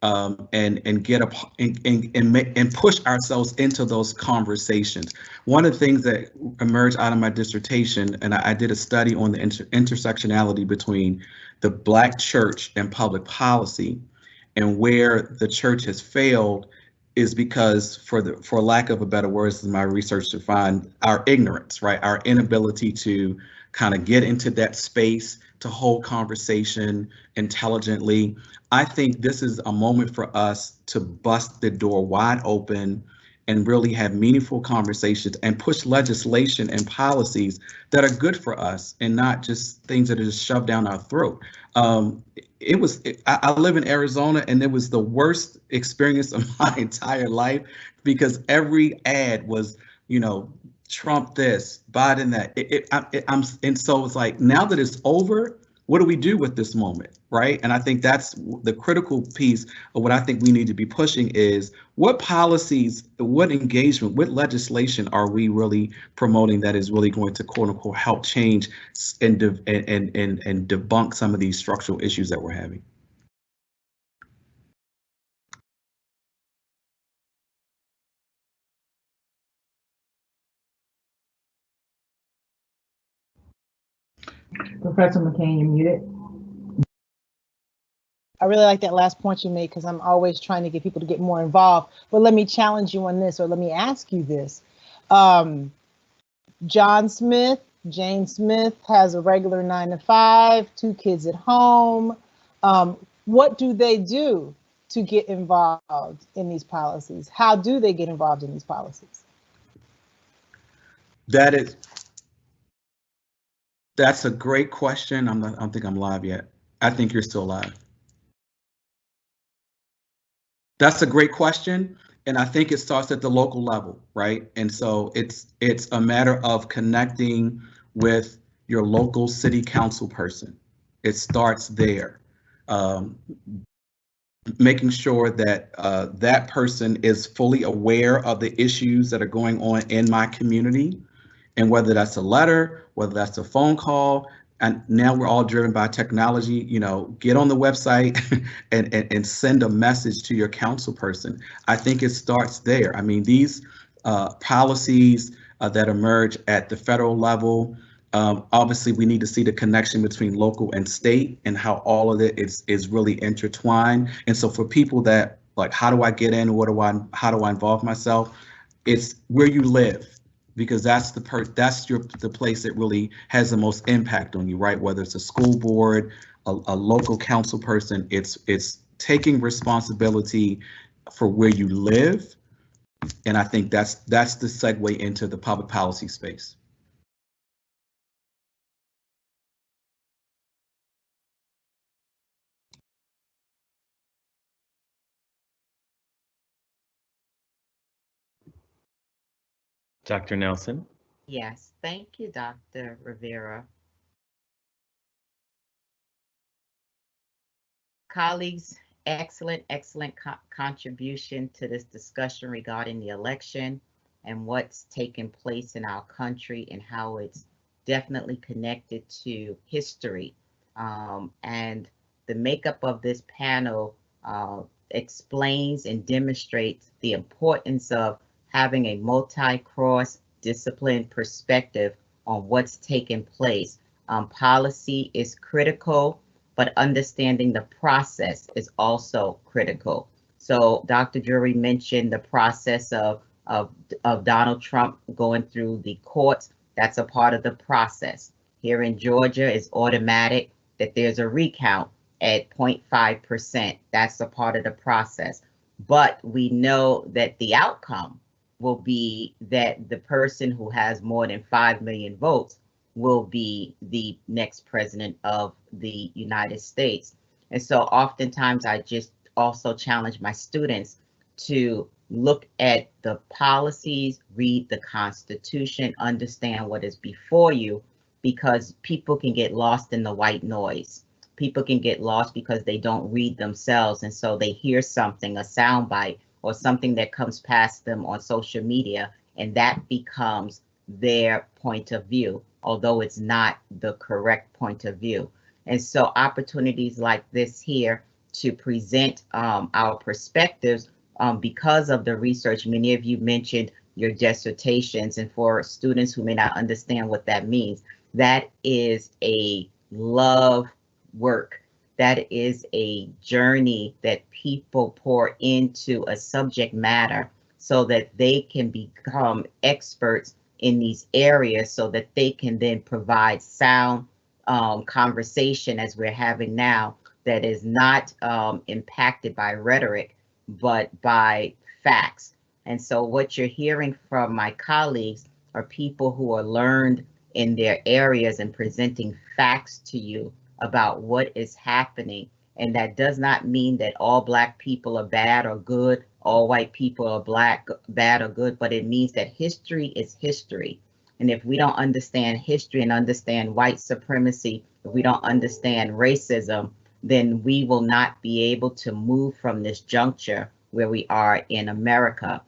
and get and push ourselves into those conversations. One of the things that emerged out of my dissertation, and I did a study on the intersectionality between the Black church and public policy, and where the church has failed is because, for lack of a better word, as my research defined, our ignorance, right? Our inability to kind of get into that space, to hold conversation intelligently. I think this is a moment for us to bust the door wide open and really have meaningful conversations and push legislation and policies that are good for us and not just things that are just shoved down our throat. I live in Arizona, and it was the worst experience of my entire life because every ad was, Trump this, Biden that. And so it's like, now that it's over, what do we do with this moment, right? And I think that's the critical piece of what I think we need to be pushing is what policies, what engagement, what legislation are we really promoting that is really going to, quote unquote, help change and debunk some of these structural issues that we're having. Professor McCain, you're muted. I really like that last point you made because I'm always trying to get people to get more involved. But let me challenge you on this, or let me ask you this. Jane Smith has a regular 9-to-5, 2 kids at home. What do they do to get involved in these policies? How do they get involved in these policies? That's a great question. I don't think I'm live yet. I think you're still live. That's a great question. And I think it starts at the local level, right? And so it's a matter of connecting with your local city council person. It starts there. Making sure that that person is fully aware of the issues that are going on in my community. And whether that's a letter, whether that's a phone call, and now we're all driven by technology, get on the website and send a message to your council person. I think it starts there. I mean, these policies that emerge at the federal level, obviously we need to see the connection between local and state and how all of it is really intertwined. And so for people that like, how do I get in? How do I involve myself? It's where you live. Because that's the place that really has the most impact on you, right? Whether it's a school board, a local council person, it's taking responsibility for where you live, and I think that's the segue into the public policy space. Dr. Nelson? Yes, thank you, Dr. Rivera. Colleagues, excellent contribution to this discussion regarding the election and what's taken place in our country and how it's definitely connected to history. And the makeup of this panel explains and demonstrates the importance of having a multi-cross-discipline perspective on what's taking place. Policy is critical, but understanding the process is also critical. So Dr. Drury mentioned the process of Donald Trump going through the courts. That's a part of the process. Here in Georgia, it's automatic that there's a recount at 0.5%. That's a part of the process. But we know that the outcome will be that the person who has more than 5 million votes will be the next president of the United States. And so oftentimes I just also challenge my students to look at the policies, read the Constitution, understand what is before you, because people can get lost in the white noise. People can get lost because they don't read themselves, and so they hear something, a soundbite, or something that comes past them on social media, and that becomes their point of view, although it's not the correct point of view. And so opportunities like this here to present our perspectives because of the research. Many of you mentioned your dissertations, and for students who may not understand what that means, that is a love work. That is a journey that people pour into a subject matter so that they can become experts in these areas, so that they can then provide sound conversation as we're having now, that is not impacted by rhetoric, but by facts. And so what you're hearing from my colleagues are people who are learned in their areas and presenting facts to you about what is happening. And that does not mean that all Black people are bad or good, all white people are bad or good, but it means that history is history. And if we don't understand history and understand white supremacy, if we don't understand racism, then we will not be able to move from this juncture where we are in America.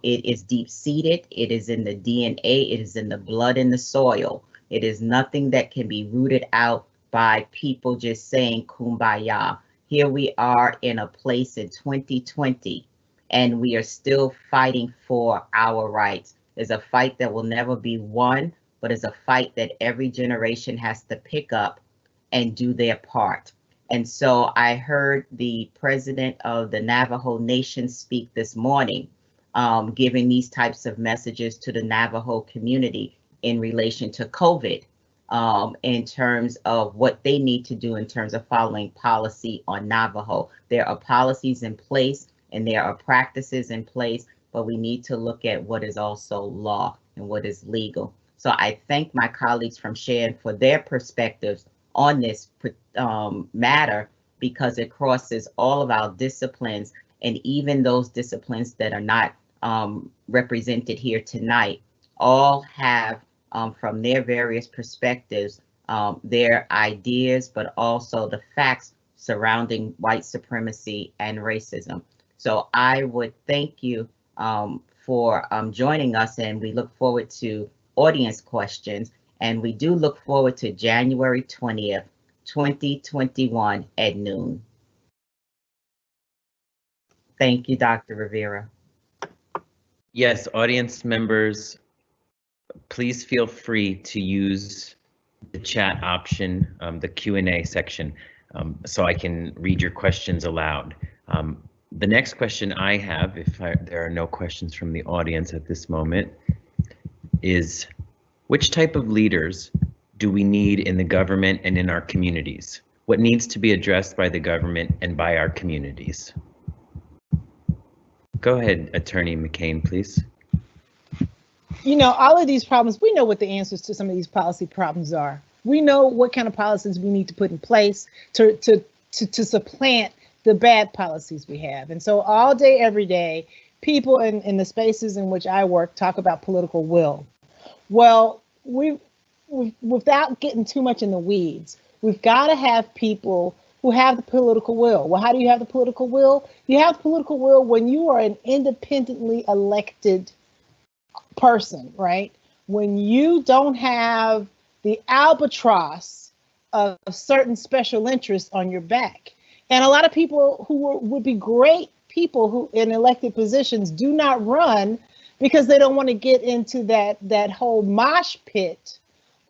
It is deep-seated, it is in the DNA, it is in the blood and the soil. It is nothing that can be rooted out by people just saying kumbaya. Here we are in a place in 2020, and we are still fighting for our rights. It's a fight that will never be won, but it's a fight that every generation has to pick up and do their part. And so I heard the president of the Navajo Nation speak this morning, giving these types of messages to the Navajo community in relation to COVID, in terms of what they need to do in terms of following policy on Navajo. There are policies in place and there are practices in place, but we need to look at what is also law and what is legal. So I thank my colleagues from sharing for their perspectives on this matter, because it crosses all of our disciplines, and even those disciplines that are not represented here tonight, all have from their various perspectives, their ideas, but also the facts surrounding white supremacy and racism. So I would thank you for joining us, and we look forward to audience questions, and we do look forward to January 20th, 2021 at noon. Thank you, Dr. Rivera. Yes, audience members, please feel free to use the chat option, the Q&A section, so I can read your questions aloud. The next question I have, if there are no questions from the audience at this moment, is which type of leaders do we need in the government and in our communities? What needs to be addressed by the government and by our communities? Go ahead, Attorney McCain, please. You know, all of these problems, we know what the answers to some of these policy problems are. We know what kind of policies we need to put in place to supplant the bad policies we have. And so all day, every day, people in the spaces in which I work talk about political will. Well, without getting too much in the weeds, we've got to have people who have the political will. Well, how do you have the political will? You have the political will when you are an independently elected person, right? When you don't have the albatross of certain special interests on your back. And a lot of people who would be great people who in elected positions do not run because they don't want to get into that whole mosh pit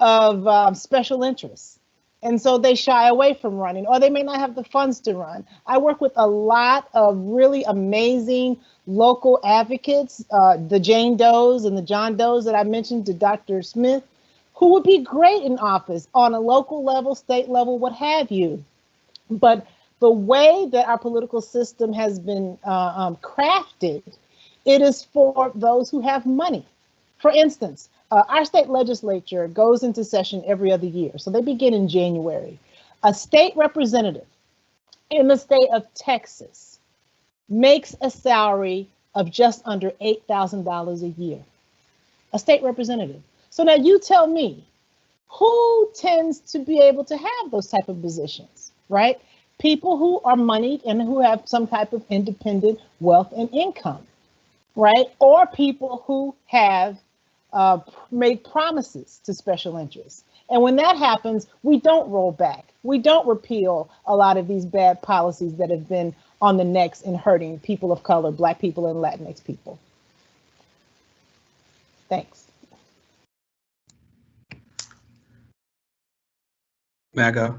of special interests. And so they shy away from running, or they may not have the funds to run. I work with a lot of really amazing local advocates, the Jane Does and the John Does that I mentioned to Dr. Smith, who would be great in office on a local level, state level, what have you. But the way that our political system has been crafted, it is for those who have money. For instance, our state legislature goes into session every other year. So they begin in January. A state representative in the state of Texas makes a salary of just under $8,000 a year. A state representative. So now you tell me, who tends to be able to have those type of positions, right? People who are moneyed and who have some type of independent wealth and income, right? Or people who have made promises to special interests. And when that happens, we don't roll back. We don't repeal a lot of these bad policies that have been on the necks and hurting people of color, Black people and Latinx people. Thanks. Maga.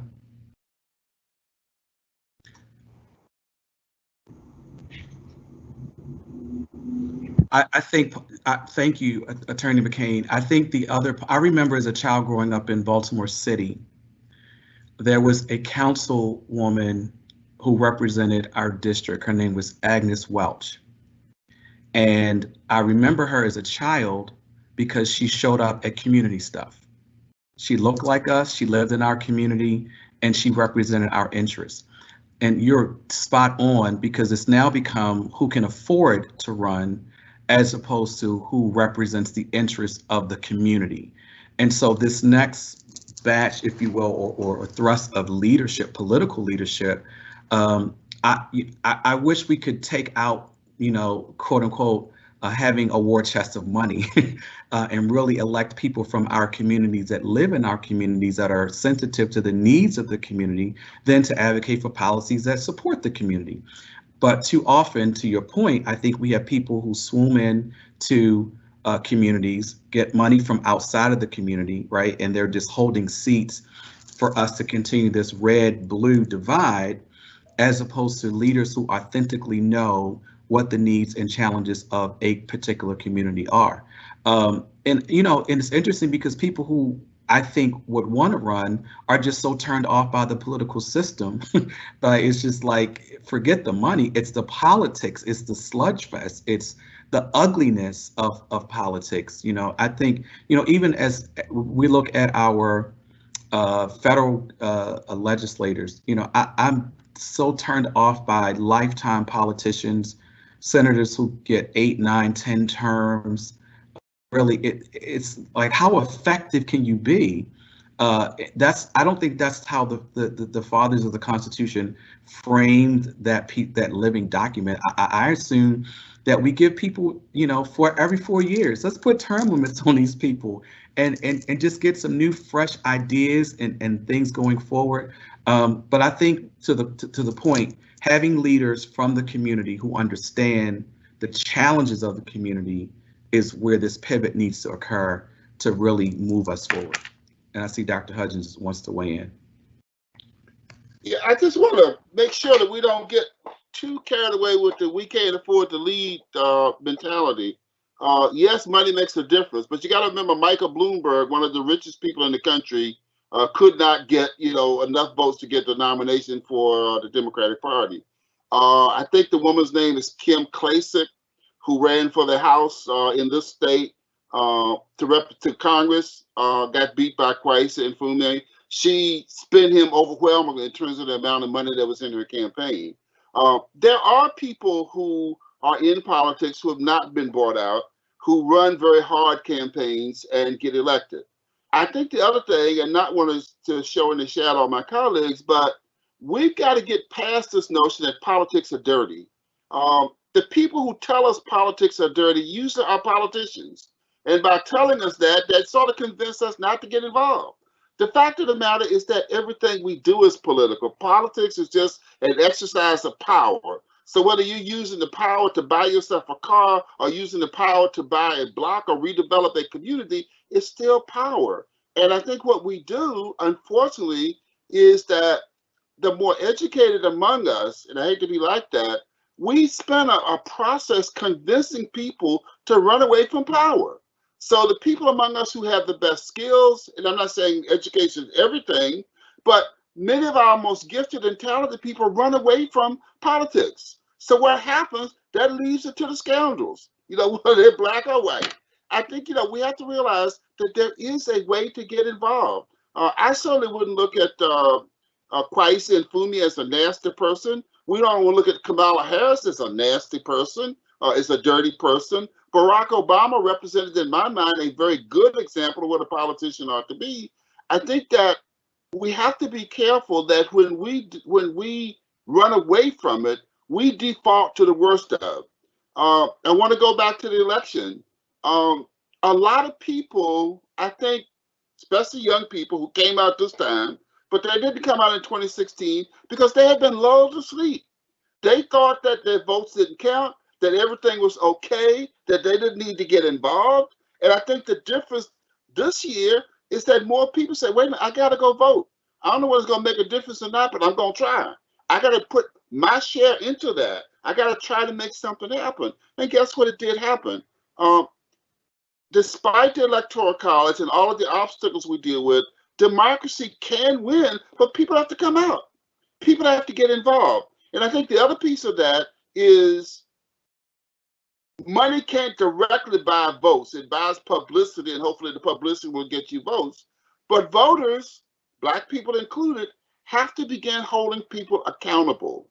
Thank you, Attorney McCain. I think I remember as a child growing up in Baltimore City, there was a councilwoman who represented our district. Her name was Agnes Welch. And I remember her as a child because she showed up at community stuff. She looked like us, she lived in our community, and she represented our interests. And you're spot on, because it's now become who can afford to run as opposed to who represents the interests of the community. And so this next batch, if you will, or thrust of leadership, political leadership, I wish we could take out, quote unquote, having a war chest of money and really elect people from our communities that live in our communities that are sensitive to the needs of the community, than to advocate for policies that support the community. But too often, to your point, I think we have people who swoon in to communities, get money from outside of the community, right? And they're just holding seats for us to continue this red-blue divide, as opposed to leaders who authentically know what the needs and challenges of a particular community are. And it's interesting because people who I think would want to run are just so turned off by the political system. But it's just like, forget the money, it's the politics, it's the sludge fest, it's the ugliness of politics. I think, even as we look at our federal legislators, I'm so turned off by lifetime politicians, senators who get 8, 9, 10 terms. Really, it's like, how effective can you be? I don't think that's how the fathers of the Constitution framed that living document. I assume that we give people, for every 4 years, let's put term limits on these people and just get some new, fresh ideas and things going forward. But I think to the point, having leaders from the community who understand the challenges of the community is where this pivot needs to occur to really move us forward. And I see Dr. Hudgins wants to weigh in. Yeah, I just want to make sure that we don't get too carried away with the we can't afford to lead mentality. Yes, money makes a difference, but you got to remember Michael Bloomberg, one of the richest people in the country, could not get enough votes to get the nomination for the Democratic Party. I think the woman's name is Kim Klacik, who ran for the House in this state to Congress, got beat by Kwesi and Fume. She spent him overwhelmingly in terms of the amount of money that was in her campaign. There are people who are in politics who have not been bought out, who run very hard campaigns and get elected. I think the other thing, and not want to show in the shadow of my colleagues, but we've got to get past this notion that politics are dirty. The people who tell us politics are dirty usually are politicians. And by telling us that sort of convinces us not to get involved. The fact of the matter is that everything we do is political. Politics is just an exercise of power. So whether you're using the power to buy yourself a car or using the power to buy a block or redevelop a community, it's still power. And I think what we do, unfortunately, is that the more educated among us, and I hate to be like that, we spend a process convincing people to run away from power. So the people among us who have the best skills, and I'm not saying education is everything, but many of our most gifted and talented people run away from politics. So what happens, that leaves it to the scoundrels, whether they're black or white. I think, we have to realize that there is a way to get involved. I certainly wouldn't look at Kwesi and Fume as a nasty person. We don't want to look at Kamala Harris as a nasty person, as a dirty person. Barack Obama represented, in my mind, a very good example of what a politician ought to be. I think that we have to be careful that when we run away from it, we default to the worst of. I want to go back to the election. A lot of people, I think, especially young people who came out this time, but they didn't come out in 2016 because they had been lulled to sleep. They thought that their votes didn't count, that everything was okay, that they didn't need to get involved. And I think the difference this year is that more people say, wait a minute, I got to go vote. I don't know whether it's going to make a difference or not, but I'm going to try. I got to put my share into that. I got to try to make something happen. And guess what? It did happen. Despite the Electoral College and all of the obstacles we deal with, democracy can win, but people have to come out. People have to get involved. And I think the other piece of that is money can't directly buy votes. It buys publicity, and hopefully the publicity will get you votes. But voters, Black people included, have to begin holding people accountable.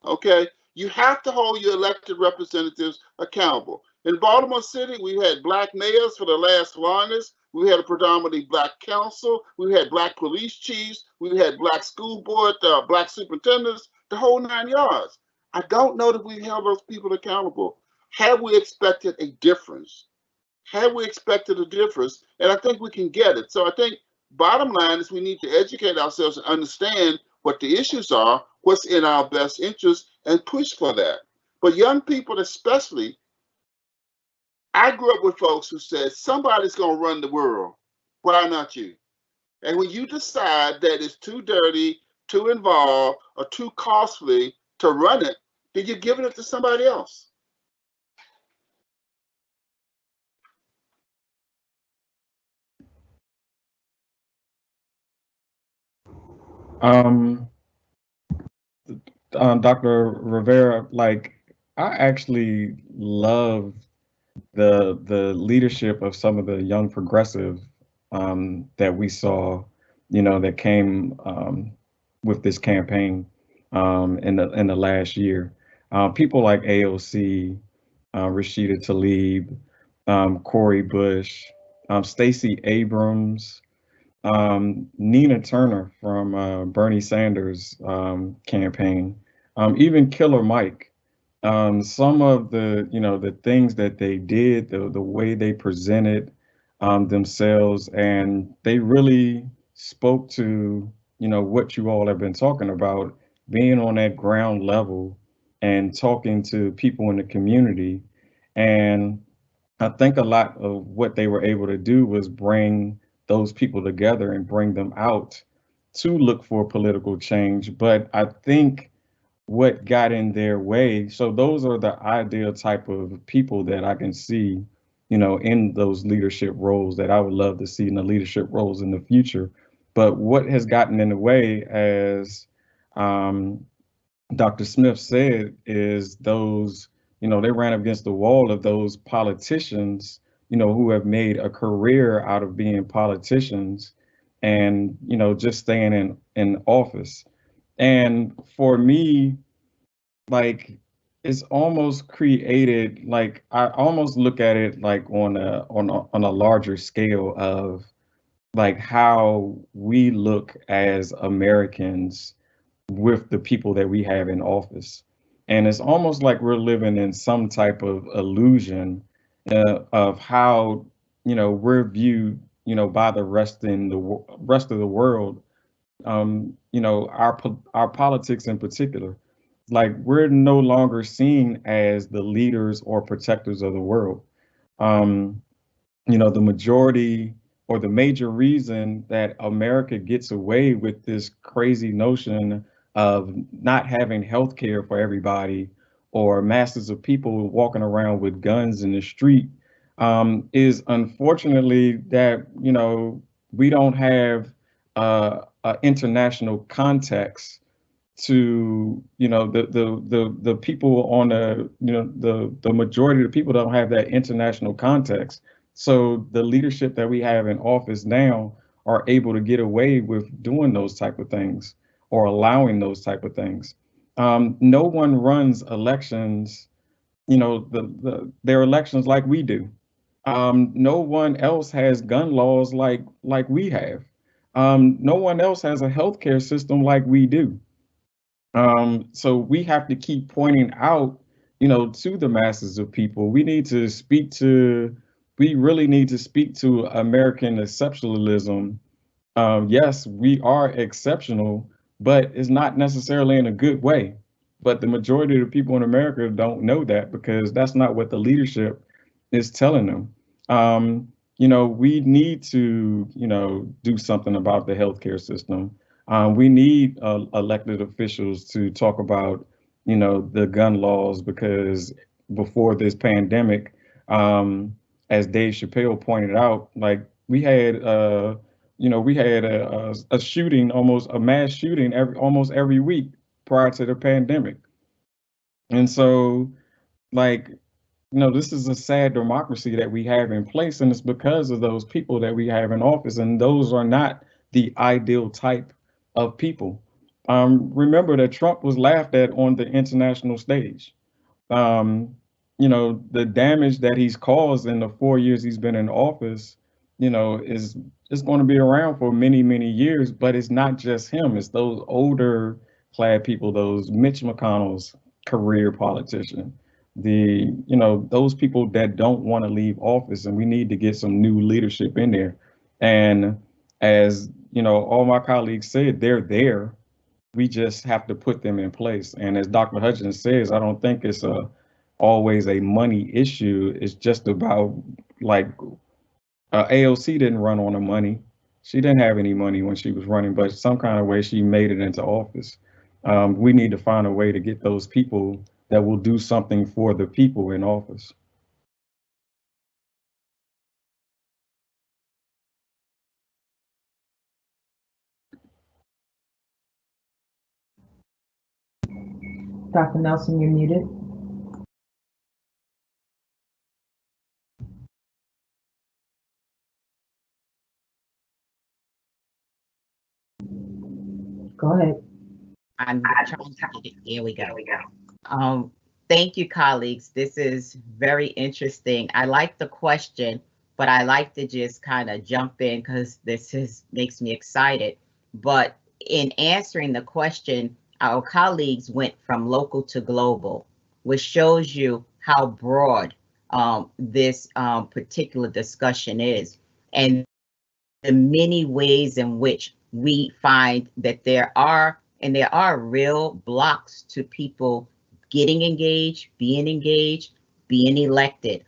Okay? You have to hold your elected representatives accountable. In Baltimore City, we've had Black mayors for the last longest. We had a predominantly Black council. We had Black police chiefs. We had Black school board, Black superintendents, the whole 9 yards. I don't know that we held those people accountable. Have we expected a difference? Have we expected a difference? And I think we can get it. So I think bottom line is we need to educate ourselves and understand what the issues are, what's in our best interest, and push for that. But young people especially, I grew up with folks who said, somebody's going to run the world. Why not you? And when you decide that it's too dirty, too involved, or too costly to run it, then you're giving it to somebody else. Dr. Rivera, like, I actually love the leadership of some of the young progressive that we saw, that came with this campaign in the last year. People like AOC, Rashida Tlaib, Cori Bush, Stacey Abrams, Nina Turner from Bernie Sanders' campaign, even Killer Mike. Some of the things that they did, the way they presented themselves, and they really spoke to what you all have been talking about, being on that ground level and talking to people in the community. And I think a lot of what they were able to do was bring those people together and bring them out to look for political change. But I think what got in their way, so those are the ideal type of people that I can see, in those leadership roles that I would love to see in the leadership roles in the future. But what has gotten in the way, as Dr. Smith said, is those, they ran against the wall of those politicians, who have made a career out of being politicians and, just staying in office. And for me, like, it's almost created, like, I almost look at it like on a larger scale of like how we look as Americans with the people that we have in office. And it's almost like we're living in some type of illusion of how, we're viewed, by the rest of the world. Our politics in particular, like, we're no longer seen as the leaders or protectors of the world. The majority or the major reason that America gets away with this crazy notion of not having health care for everybody, or masses of people walking around with guns in the street, is unfortunately that, we don't have international context to, the people on the majority of the people don't have that international context. So the leadership that we have in office now are able to get away with doing those type of things, or allowing those type of things. No one runs elections, their elections like we do. No one else has gun laws like we have. No one else has a healthcare system like we do. So we have to keep pointing out, to the masses of people. We really need to speak to American exceptionalism. Yes, we are exceptional, but it's not necessarily in a good way. But the majority of the people in America don't know that because that's not what the leadership is telling them. We need to, do something about the healthcare system. We need elected officials to talk about, the gun laws because before this pandemic, as Dave Chappelle pointed out, like we had a shooting, almost a mass shooting almost every week prior to the pandemic. And so, like, this is a sad democracy that we have in place, and it's because of those people that we have in office, and those are not the ideal type of people. Remember that Trump was laughed at on the international stage. Um, the damage that he's caused in the 4 years he's been in office, is going to be around for many, many years. But it's not just him; it's those older clad people, those Mitch McConnell's career politician, those people that don't want to leave office, and we need to get some new leadership in there. And as all my colleagues said, they're there. We just have to put them in place. And as Dr. Hudgins says, I don't think it's always a money issue. It's just about, like, AOC didn't run on the money. She didn't have any money when she was running, but some kind of way she made it into office. We need to find a way to get those people that will do something for the people in office. Dr. Nelson, you're muted. Go ahead. I'm trying to get it. Here we go. Thank you, colleagues. This is very interesting. I like the question, but I like to just kind of jump in because makes me excited. But in answering the question, our colleagues went from local to global, which shows you how broad this particular discussion is, and the many ways in which we find that there are real blocks to people getting engaged, being elected.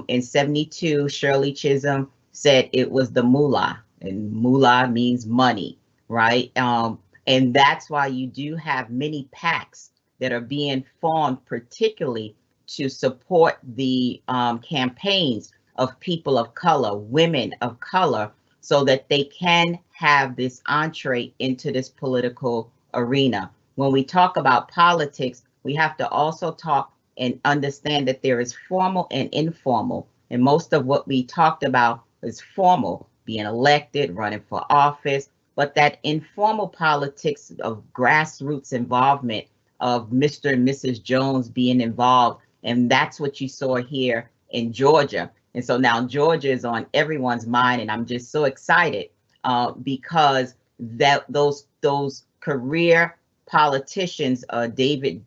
In 72, Shirley Chisholm said it was the moolah, and moolah means money, right? And that's why you do have many PACs that are being formed, particularly to support the campaigns of people of color, women of color, so that they can have this entree into this political arena. When we talk about politics, we have to also talk and understand that there is formal and informal. And most of what we talked about is formal, being elected, running for office, but that informal politics of grassroots involvement of Mr. and Mrs. Jones being involved. And that's what you saw here in Georgia. And so now Georgia is on everyone's mind, and I'm just so excited because that those career politicians, David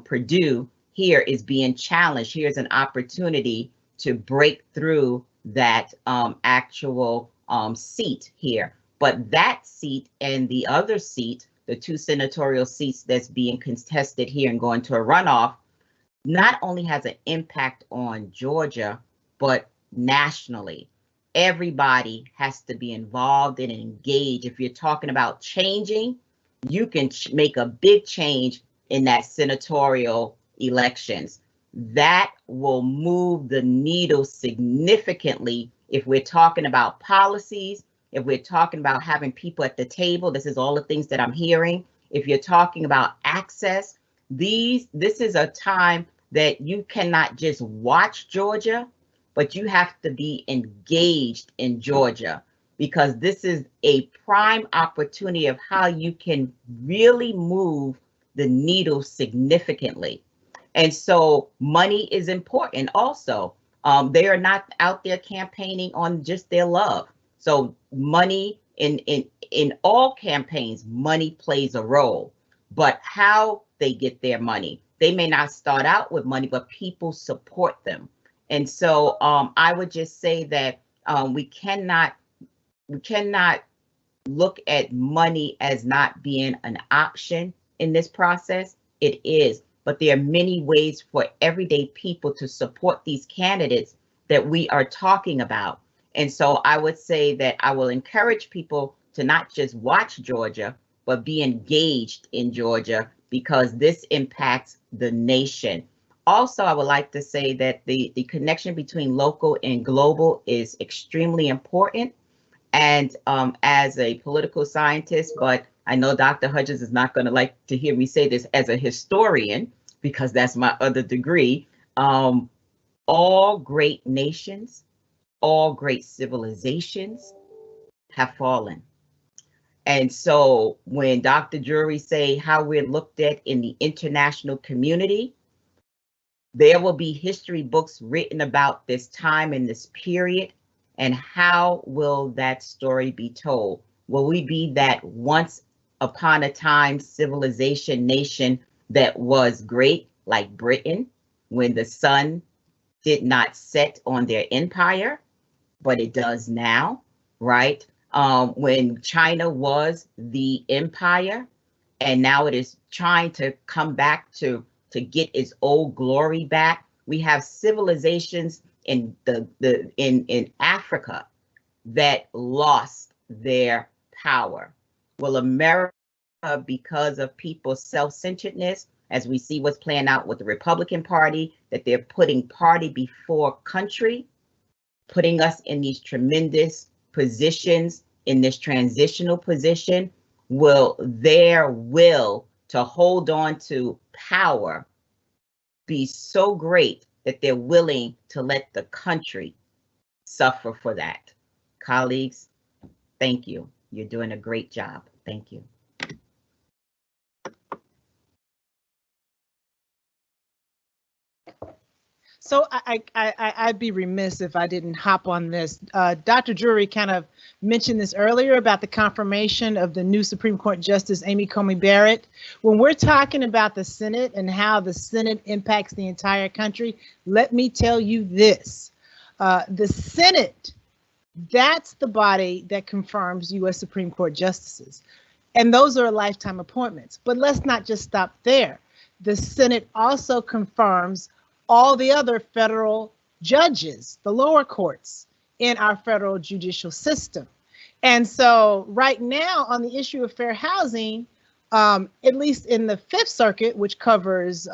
Perdue here is being challenged. Here's an opportunity to break through that actual seat here. But that seat and the other seat, the two senatorial seats that's being contested here and going to a runoff, not only has an impact on Georgia, but nationally. Everybody has to be involved and engaged. If you're talking about changing, you can make a big change in that senatorial elections. That will move the needle significantly if we're talking about policies, if we're talking about having people at the table. This is all the things that I'm hearing. If you're talking about access, this is a time that you cannot just watch Georgia, but you have to be engaged in Georgia, because this is a prime opportunity of how you can really move the needle significantly. And so money is important also. They are not out there campaigning on just their love. So money in all campaigns, money plays a role, but how they get their money. They may not start out with money, but people support them. And so I would just say that we cannot look at money as not being an option in this process. It is, but there are many ways for everyday people to support these candidates that we are talking about. And so I would say that I will encourage people to not just watch Georgia, but be engaged in Georgia, because this impacts the nation. Also, I would like to say that the connection between local and global is extremely important. And as a political scientist, but I know Dr. Hudgins is not going to like to hear me say this as a historian, because that's my other degree. All great nations, all great civilizations have fallen. And so when Dr. Drury say how we're looked at in the international community, there will be history books written about this time and this period. And how will that story be told? Will we be that once upon a time civilization nation that was great, like Britain, when the sun did not set on their empire, but it does now, right? When China was the empire, and now it is trying to come back to get its old glory back. We have civilizations in in Africa that lost their power. Will America, because of people's self-centeredness, as we see what's playing out with the Republican Party, that they're putting party before country, putting us in these tremendous positions, in this transitional position, will their will to hold on to power be so great that they're willing to let the country suffer for that? Colleagues, thank you. You're doing a great job. Thank you. So I'd be remiss if I didn't hop on this. Dr. Drury kind of mentioned this earlier about the confirmation of the new Supreme Court Justice Amy Coney Barrett. When we're talking about the Senate and how the Senate impacts the entire country, let me tell you this. The Senate, that's the body that confirms U.S. Supreme Court justices. And those are lifetime appointments. But let's not just stop there. The Senate also confirms all the other federal judges, the lower courts in our federal judicial system. And so right now on the issue of fair housing, at least in the Fifth Circuit, which covers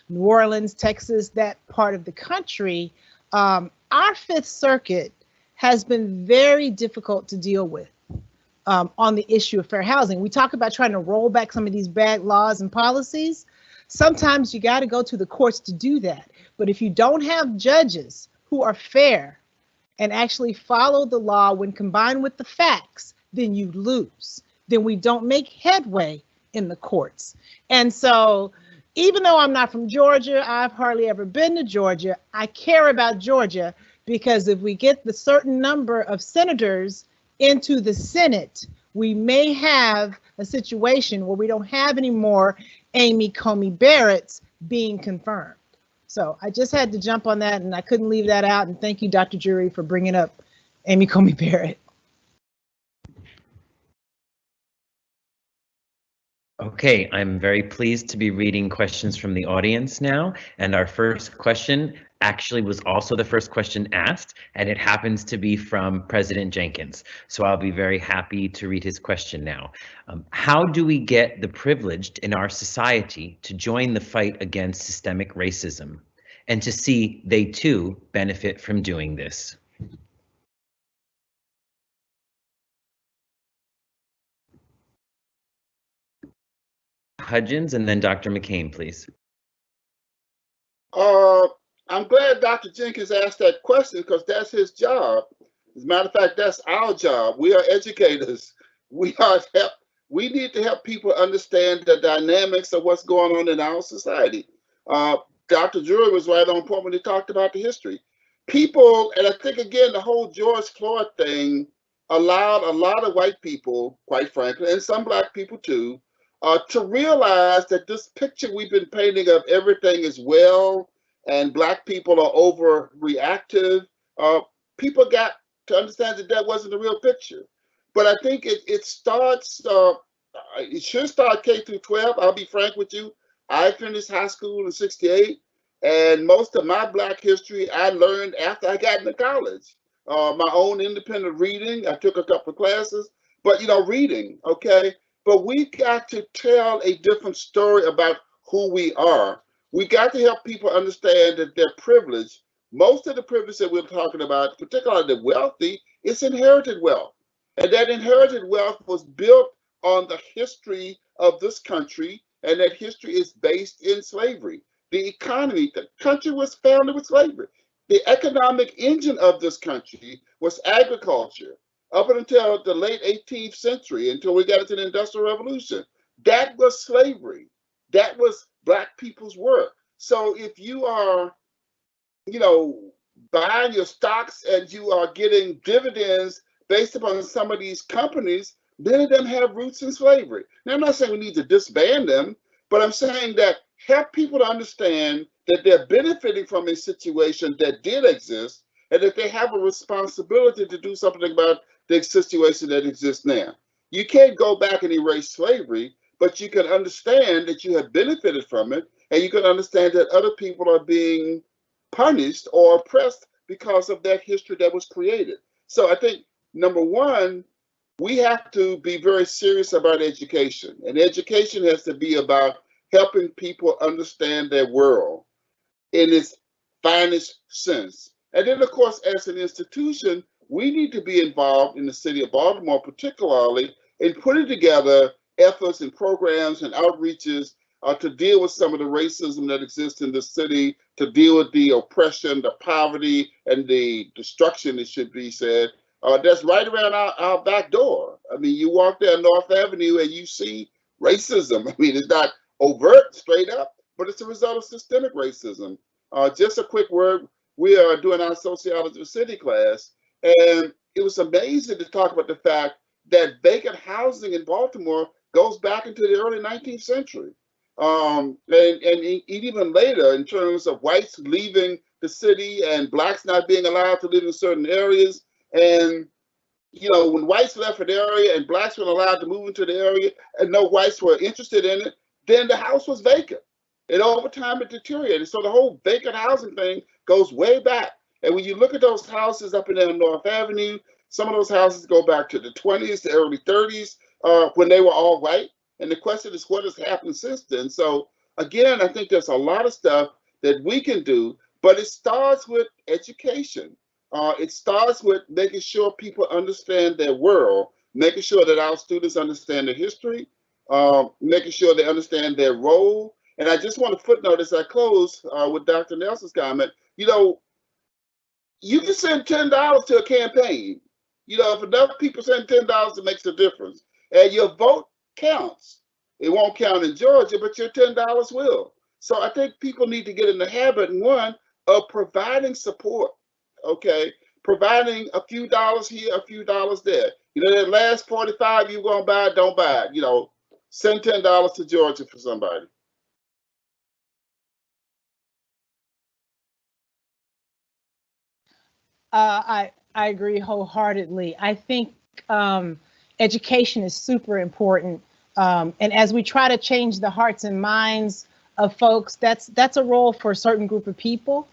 New Orleans, Texas, that part of the country, our Fifth Circuit has been very difficult to deal with on the issue of fair housing. We talk about trying to roll back some of these bad laws and policies. Sometimes you got to go to the courts to do that. But if you don't have judges who are fair and actually follow the law when combined with the facts, then you lose. Then we don't make headway in the courts. And so even though I'm not from Georgia, I've hardly ever been to Georgia, I care about Georgia, because if we get the certain number of senators into the Senate, we may have a situation where we don't have any more Amy Coney Barrett's being confirmed. So I just had to jump on that, and I couldn't leave that out. And thank you, Dr. Drury, for bringing up Amy Coney Barrett. Okay, I'm very pleased to be reading questions from the audience now. And our first question actually was also the first question asked, and it happens to be from President Jenkins. So I'll be very happy to read his question now. How do we get the privileged in our society to join the fight against systemic racism and to see they too benefit from doing this? Hudgins and then Dr. McCain, please. I'm glad Dr. Jenkins asked that question, because that's his job. As a matter of fact, that's our job. We are educators. We need to help people understand the dynamics of what's going on in our society. Dr. Drury was right on point when he talked about the history. People, and I think again, the whole George Floyd thing allowed a lot of white people, quite frankly, and some black people too, to realize that this picture we've been painting of everything is well and black people are overreactive, people got to understand that that wasn't the real picture. But I think it starts, it should start K through 12. I'll be frank with you. I finished high school in '68, and most of my black history I learned after I got into college. My own independent reading, I took a couple of classes, but reading, okay? But we got to tell a different story about who we are. We got to help people understand that their privilege, most of the privilege that we're talking about, particularly the wealthy, is inherited wealth. And that inherited wealth was built on the history of this country, and that history is based in slavery. The economy, the country was founded with slavery. The economic engine of this country was agriculture up until the late 18th century, until we got into the Industrial Revolution. That was slavery. That was black people's work. So if you are, buying your stocks and you are getting dividends based upon some of these companies, many of them have roots in slavery. Now, I'm not saying we need to disband them, but I'm saying that help people to understand that they're benefiting from a situation that did exist, and that they have a responsibility to do something about the situation that exists now. You can't go back and erase slavery, but you can understand that you have benefited from it, and you can understand that other people are being punished or oppressed because of that history that was created. So I think, number one, we have to be very serious about education, and education has to be about helping people understand their world in its finest sense. And then, of course, as an institution, we need to be involved in the city of Baltimore, particularly in putting together efforts and programs and outreaches to deal with some of the racism that exists in the city, to deal with the oppression, the poverty, and the destruction, it should be said, that's right around our back door. I mean, you walk down North Avenue and you see racism. I mean, it's not overt, straight up, but it's a result of systemic racism. Just a quick word, we are doing our sociology of city class, and it was amazing to talk about the fact that vacant housing in Baltimore goes back into the early 19th century. And even later, in terms of whites leaving the city and blacks not being allowed to live in certain areas. And, when whites left an area and blacks were allowed to move into the area and no whites were interested in it, then the house was vacant. And over time, it deteriorated. So the whole vacant housing thing goes way back. And when you look at those houses up and down North Avenue, some of those houses go back to the 20s, the early 30s, when they were all white. And the question is, what has happened since then? So again, I think there's a lot of stuff that we can do, but it starts with education. It starts with making sure people understand their world, making sure that our students understand their history, making sure they understand their role. And I just want to footnote as I close with Dr. Nelson's comment, you can send $10 to a campaign. If enough people send $10, it makes a difference. And your vote counts. It won't count in Georgia, but your $10 will. So I think people need to get in the habit, one, of providing support, okay? Providing a few dollars here, a few dollars there. That last 45 you're going to buy, don't buy it. Send $10 to Georgia for somebody. I agree wholeheartedly. I think education is super important. And as we try to change the hearts and minds of folks, that's a role for a certain group of people.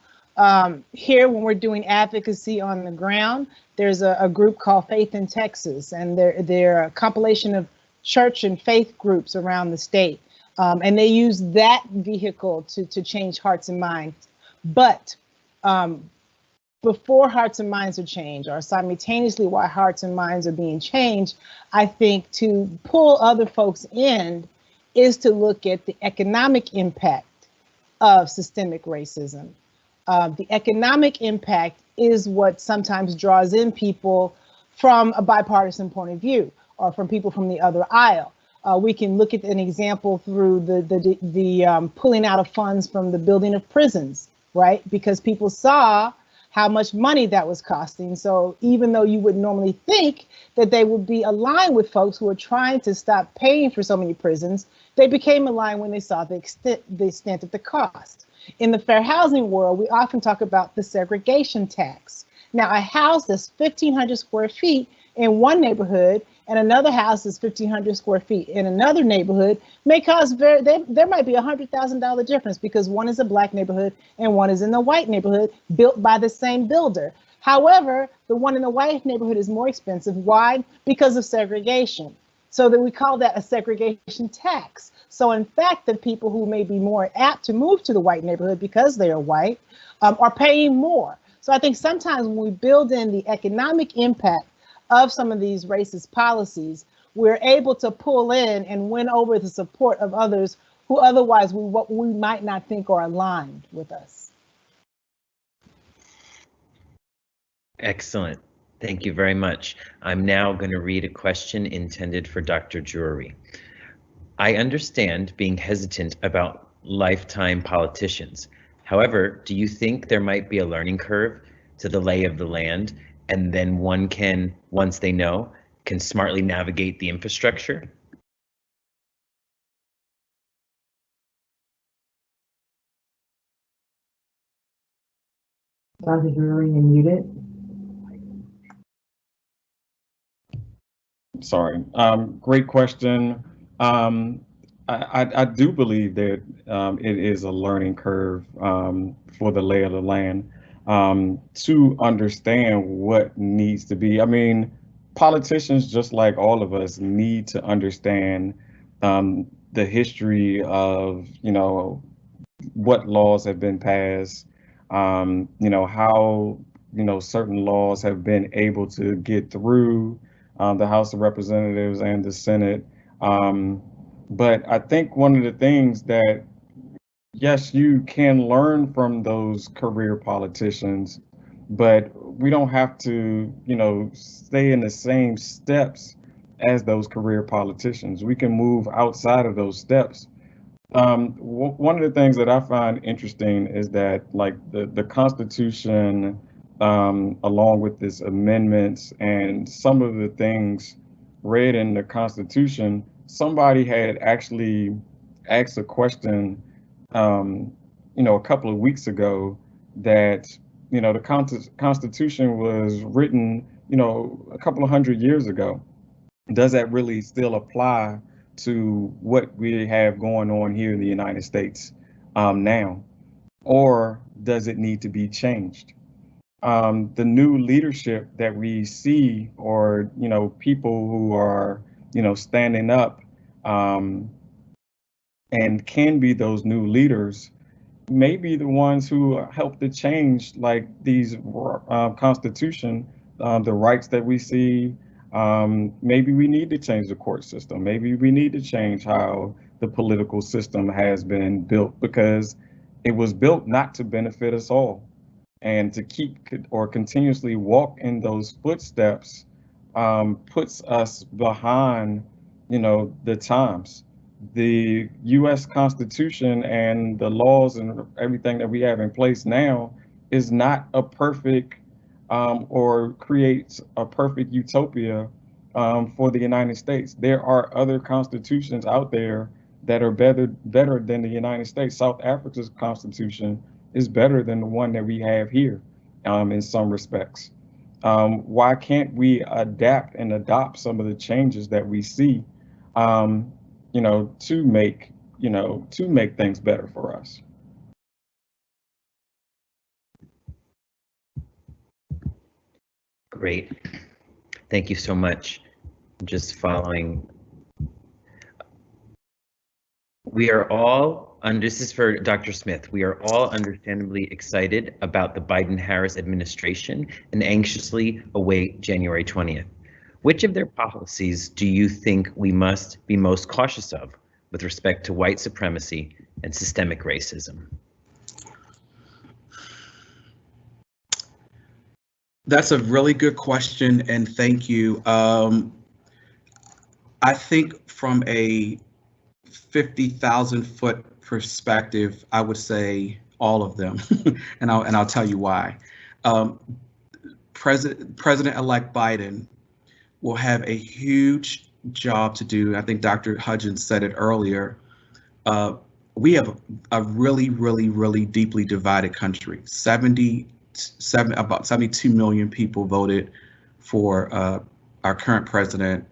Here, when we're doing advocacy on the ground, there's a group called Faith in Texas, and they're a compilation of church and faith groups around the state. And they use that vehicle to change hearts and minds. But before hearts and minds are changed, or simultaneously while hearts and minds are being changed, I think to pull other folks in is to look at the economic impact of systemic racism. The economic impact is what sometimes draws in people from a bipartisan point of view, or from people from the other aisle. We can look at an example through the pulling out of funds from the building of prisons, right? Because people saw how much money that was costing. So even though you would normally think that they would be aligned with folks who are trying to stop paying for so many prisons, they became aligned when they saw the extent of the cost. In the fair housing world, we often talk about the segregation tax. Now, a house that's 1,500 square feet in one neighborhood and another house is 1,500 square feet in another neighborhood may cost there might be $100,000 difference because one is a Black neighborhood and one is in the white neighborhood built by the same builder. However, the one in the white neighborhood is more expensive. Why? Because of segregation. So that we call that a segregation tax. So in fact, the people who may be more apt to move to the white neighborhood because they are white are paying more. So I think sometimes when we build in the economic impact of some of these racist policies, we're able to pull in and win over the support of others who otherwise we might not think are aligned with us. Excellent. Thank you very much. I'm now going to read a question intended for Dr. Drury. I understand being hesitant about lifetime politicians. However, do you think there might be a learning curve to the lay of the land, and then one can, once they know, can smartly navigate the infrastructure? Dr. Drury, you're muted. Sorry. Great question. I do believe that it is a learning curve for the lay of the land to understand what needs to be. I mean, politicians, just like all of us, need to understand the history of, what laws have been passed, how, certain laws have been able to get through the House of Representatives and the Senate. But I think one of the things that, yes, you can learn from those career politicians, but we don't have to, stay in the same steps as those career politicians. We can move outside of those steps. One of the things that I find interesting is that, like, the Constitution, along with its amendments and some of the things read in the Constitution, somebody had actually asked a question, a couple of weeks ago that, the Constitution was written, a couple of hundred years ago. Does that really still apply to what we have going on here in the United States now? Or does it need to be changed? The new leadership that we see, or, people who are, standing up and can be those new leaders, may be the ones who help to change, like, these Constitution, the rights that we see. Maybe we need to change the court system. Maybe we need to change how the political system has been built, because it was built not to benefit us all. And to keep or continuously walk in those footsteps puts us behind, the times. The U.S. Constitution and the laws and everything that we have in place now is not a perfect or creates a perfect utopia for the United States. There are other constitutions out there that are better than the United States. South Africa's constitution is better than the one that we have here in some respects. Why can't we adapt and adopt some of the changes that we see, to make things better for us? Great. Thank you so much. Just following. We are all, and this is for Dr. Smith, we are all understandably excited about the Biden-Harris administration and anxiously await January 20th. Which of their policies do you think we must be most cautious of with respect to white supremacy and systemic racism? That's a really good question, and thank you. I think from a 50,000-foot perspective, I would say all of them, and I'll tell you why. President-elect Biden will have a huge job to do. I think Dr. Hudgins said it earlier. We have a really, really, really deeply divided country. About 72 million people voted for our current president.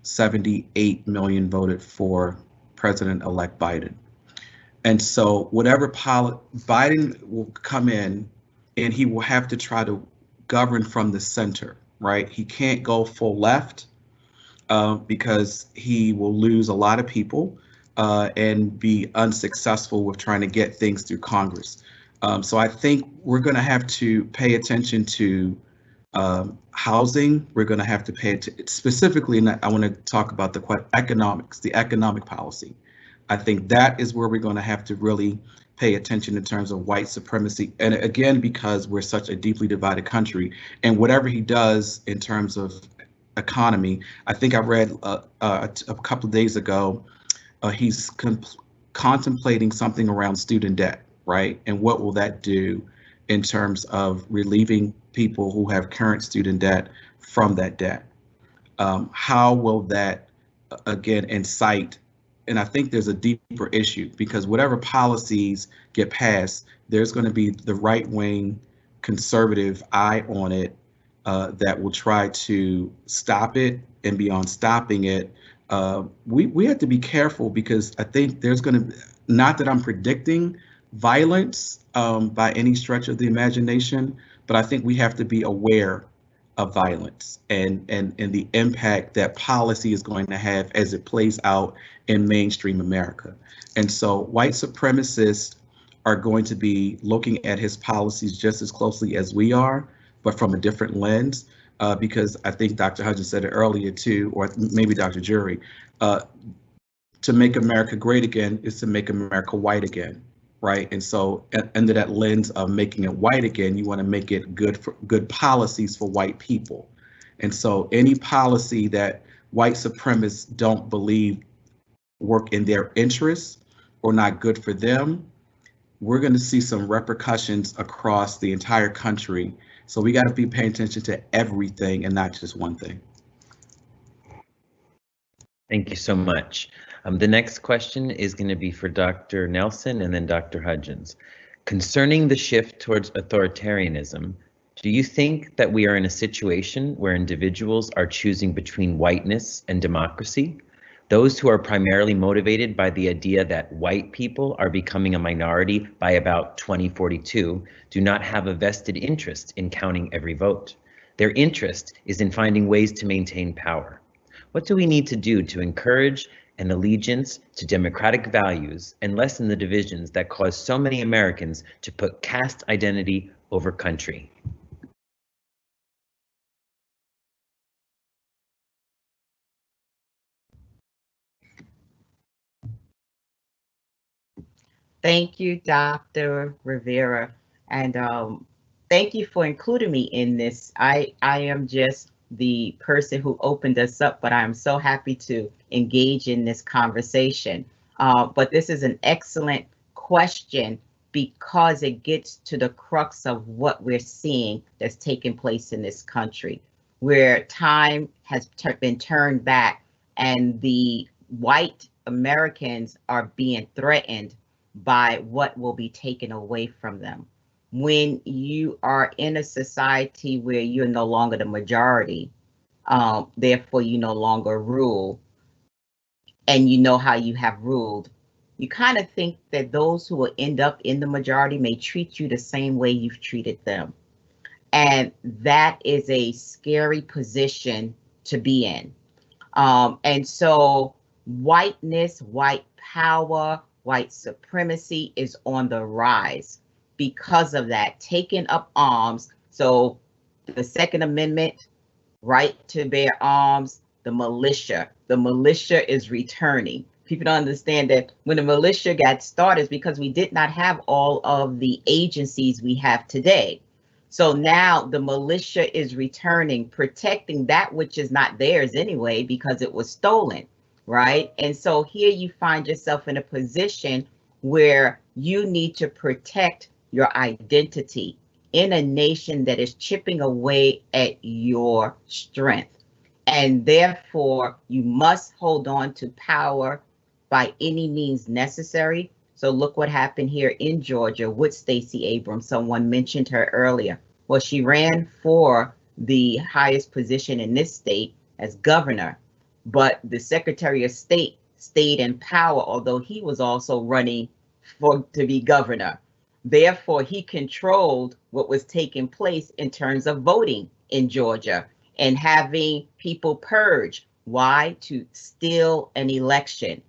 78 million voted for President-elect Biden. And so whatever Biden will come in, and he will have to try to govern from the center, right? He can't go full left because he will lose a lot of people and be unsuccessful with trying to get things through Congress. So I think we're going to have to pay attention to housing. We're going to have to pay specifically, and I want to talk about the economics, the economic policy. I think that is where we're going to have to really pay attention in terms of white supremacy. And again, because we're such a deeply divided country, and whatever he does in terms of economy, I think I read a couple of days ago, he's contemplating something around student debt, right? And what will that do in terms of relieving people who have current student debt from that debt? How will that, again, incite? And I think there's a deeper issue, because whatever policies get passed, there's going to be the right-wing conservative eye on it that will try to stop it. And beyond stopping it, we have to be careful, because I think there's going to, not that I'm predicting violence by any stretch of the imagination, but I think we have to be aware of violence and the impact that policy is going to have as it plays out in mainstream America. And so white supremacists are going to be looking at his policies just as closely as we are, but from a different lens, because I think Dr. Hudgins said it earlier too, or maybe Dr. Drury, to make America great again is to make America white again. Right. And so under that lens of making it white again, you want to make it good policies for white people. And so any policy that white supremacists don't believe work in their interests or not good for them, we're going to see some repercussions across the entire country. So we got to be paying attention to everything and not just one thing. Thank you so much. The next question is going to be for Dr. Nelson and then Dr. Hudgins. Concerning the shift towards authoritarianism, do you think that we are in a situation where individuals are choosing between whiteness and democracy? Those who are primarily motivated by the idea that white people are becoming a minority by about 2042 do not have a vested interest in counting every vote. Their interest is in finding ways to maintain power. What do we need to do to encourage an allegiance to democratic values and lessen the divisions that cause so many Americans to put caste identity over country? Thank you, Dr. Rivera, and thank you for including me in this. I am just the person who opened us up, but I'm so happy to engage in this conversation. But this is an excellent question because it gets to the crux of what we're seeing that's taking place in this country, where time has been turned back and the white Americans are being threatened by what will be taken away from them. When you are in a society where you're no longer the majority, therefore you no longer rule, and you know how you have ruled, you kind of think that those who will end up in the majority may treat you the same way you've treated them. And that is a scary position to be in. And so whiteness, white power, white supremacy is on the rise because of that, taking up arms. So the Second Amendment, right to bear arms, the militia is returning. People don't understand that when the militia got started, it's because we did not have all of the agencies we have today. So now the militia is returning, protecting that which is not theirs anyway, because it was stolen, right? And so here you find yourself in a position where you need to protect your identity in a nation that is chipping away at your strength. And therefore, you must hold on to power by any means necessary. So look what happened here in Georgia with Stacey Abrams. Someone mentioned her earlier. Well, she ran for the highest position in this state as governor, but the Secretary of State stayed in power, although he was also running to be governor. Therefore, he controlled what was taking place in terms of voting in Georgia and having people purge. Why? To steal an election.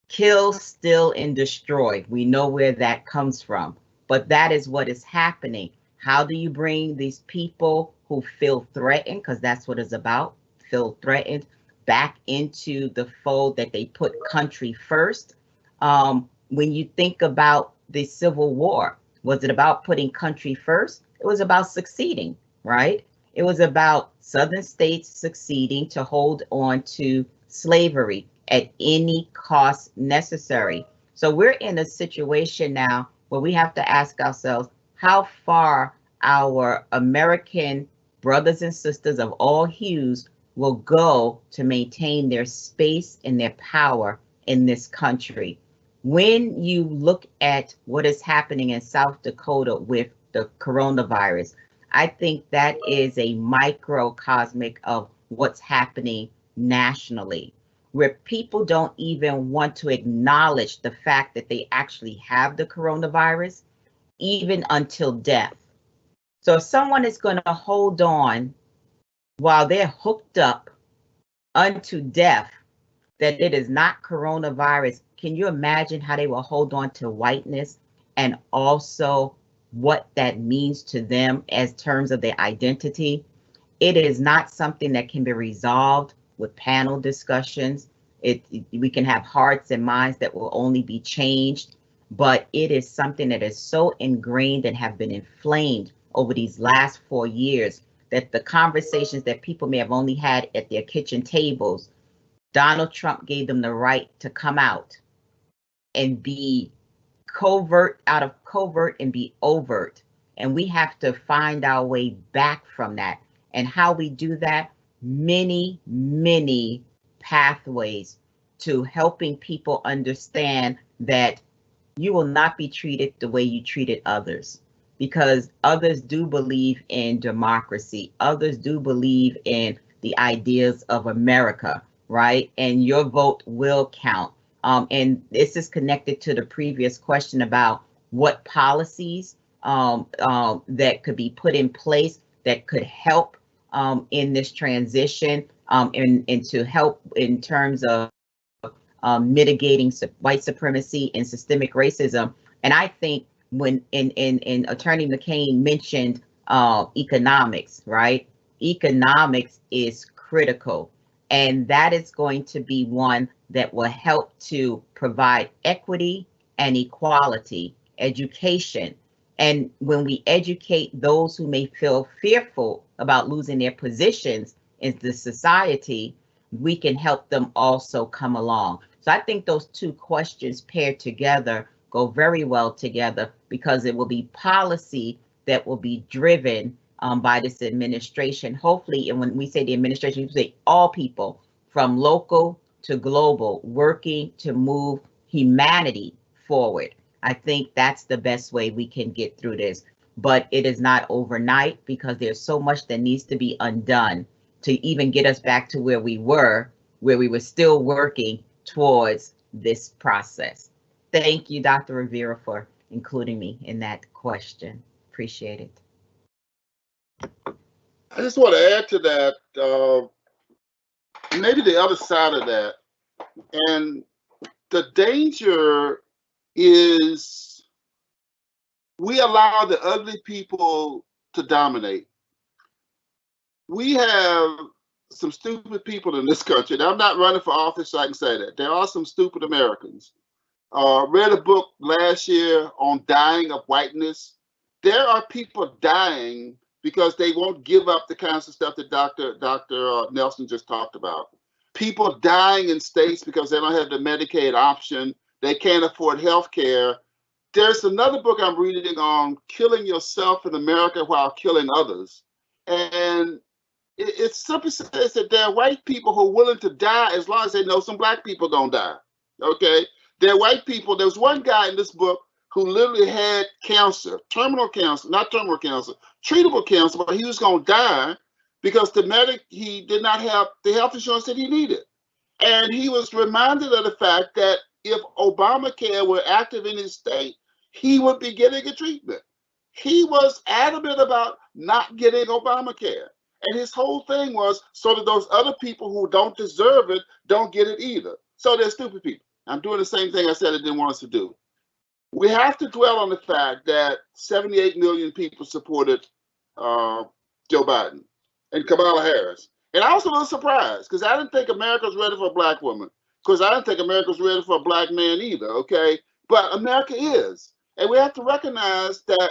Kill, steal, and destroy. We know where that comes from, but that is what is happening. How do you bring these people who feel threatened, because that's what it's about, feel threatened, back into the fold that they put country first? When you think about the Civil War, was it about putting country first? It was about succeeding, right? It was about Southern states succeeding to hold on to slavery at any cost necessary. So we're in a situation now where we have to ask ourselves how far our American brothers and sisters of all hues will go to maintain their space and their power in this country. When you look at what is happening in South Dakota with the coronavirus, I think that is a microcosmic of what's happening nationally, where people don't even want to acknowledge the fact that they actually have the coronavirus, even until death. So if someone is going to hold on while they're hooked up unto death, that it is not coronavirus, can you imagine how they will hold on to whiteness and also what that means to them as terms of their identity? It is not something that can be resolved with panel discussions. We can have hearts and minds that will only be changed, but it is something that is so ingrained and have been inflamed over these last 4 years that the conversations that people may have only had at their kitchen tables, Donald Trump gave them the right to come out and be covert, out of covert, and be overt. And we have to find our way back from that. And how we do that, many, many pathways to helping people understand that you will not be treated the way you treated others, because others do believe in democracy. Others do believe in the ideas of America, right? And your vote will count. And this is connected to the previous question about what policies that could be put in place that could help in this transition and to help in terms of mitigating white supremacy and systemic racism. And I think when in Attorney McCain mentioned economics, right? Economics is critical. And that is going to be one that will help to provide equity and equality, education. And when we educate those who may feel fearful about losing their positions in the society, we can help them also come along. So I think those two questions paired together go very well together, because it will be policy that will be driven by this administration, hopefully. And when we say the administration, we say all people from local to global, working to move humanity forward. I think that's the best way we can get through this, but it is not overnight, because there's so much that needs to be undone to even get us back to where we were still working towards this process. Thank you, Dr. Rivera, for including me in that question. Appreciate it. I just want to add to that, maybe the other side of that. And the danger is we allow the ugly people to dominate. We have some stupid people in this country. Now, I'm not running for office, so I can say that. There are some stupid Americans. Read a book last year on dying of whiteness. There are people dying because they won't give up the kinds of stuff that Dr. Nelson just talked about. People dying in states because they don't have the Medicaid option. They can't afford health care. there's another book I'm reading on killing yourself in America while killing others. And it simply says that there are white people who are willing to die as long as they know some black people gonna die. Okay? There are white people. There's one guy in this book who literally had cancer, terminal cancer, not terminal cancer, treatable cancer, but he was gonna die because he did not have the health insurance that he needed. And he was reminded of the fact that if Obamacare were active in his state, he would be getting a treatment. He was adamant about not getting Obamacare. And his whole thing was so that those other people who don't deserve it don't get it either. So they're stupid people. I'm doing the same thing I said I didn't want us to do. We have to dwell on the fact that 78 million people supported Joe Biden and Kamala Harris. And I was a little surprised because I didn't think America was ready for a black woman. Because I didn't think America was ready for a black man either, okay? But America is. And we have to recognize that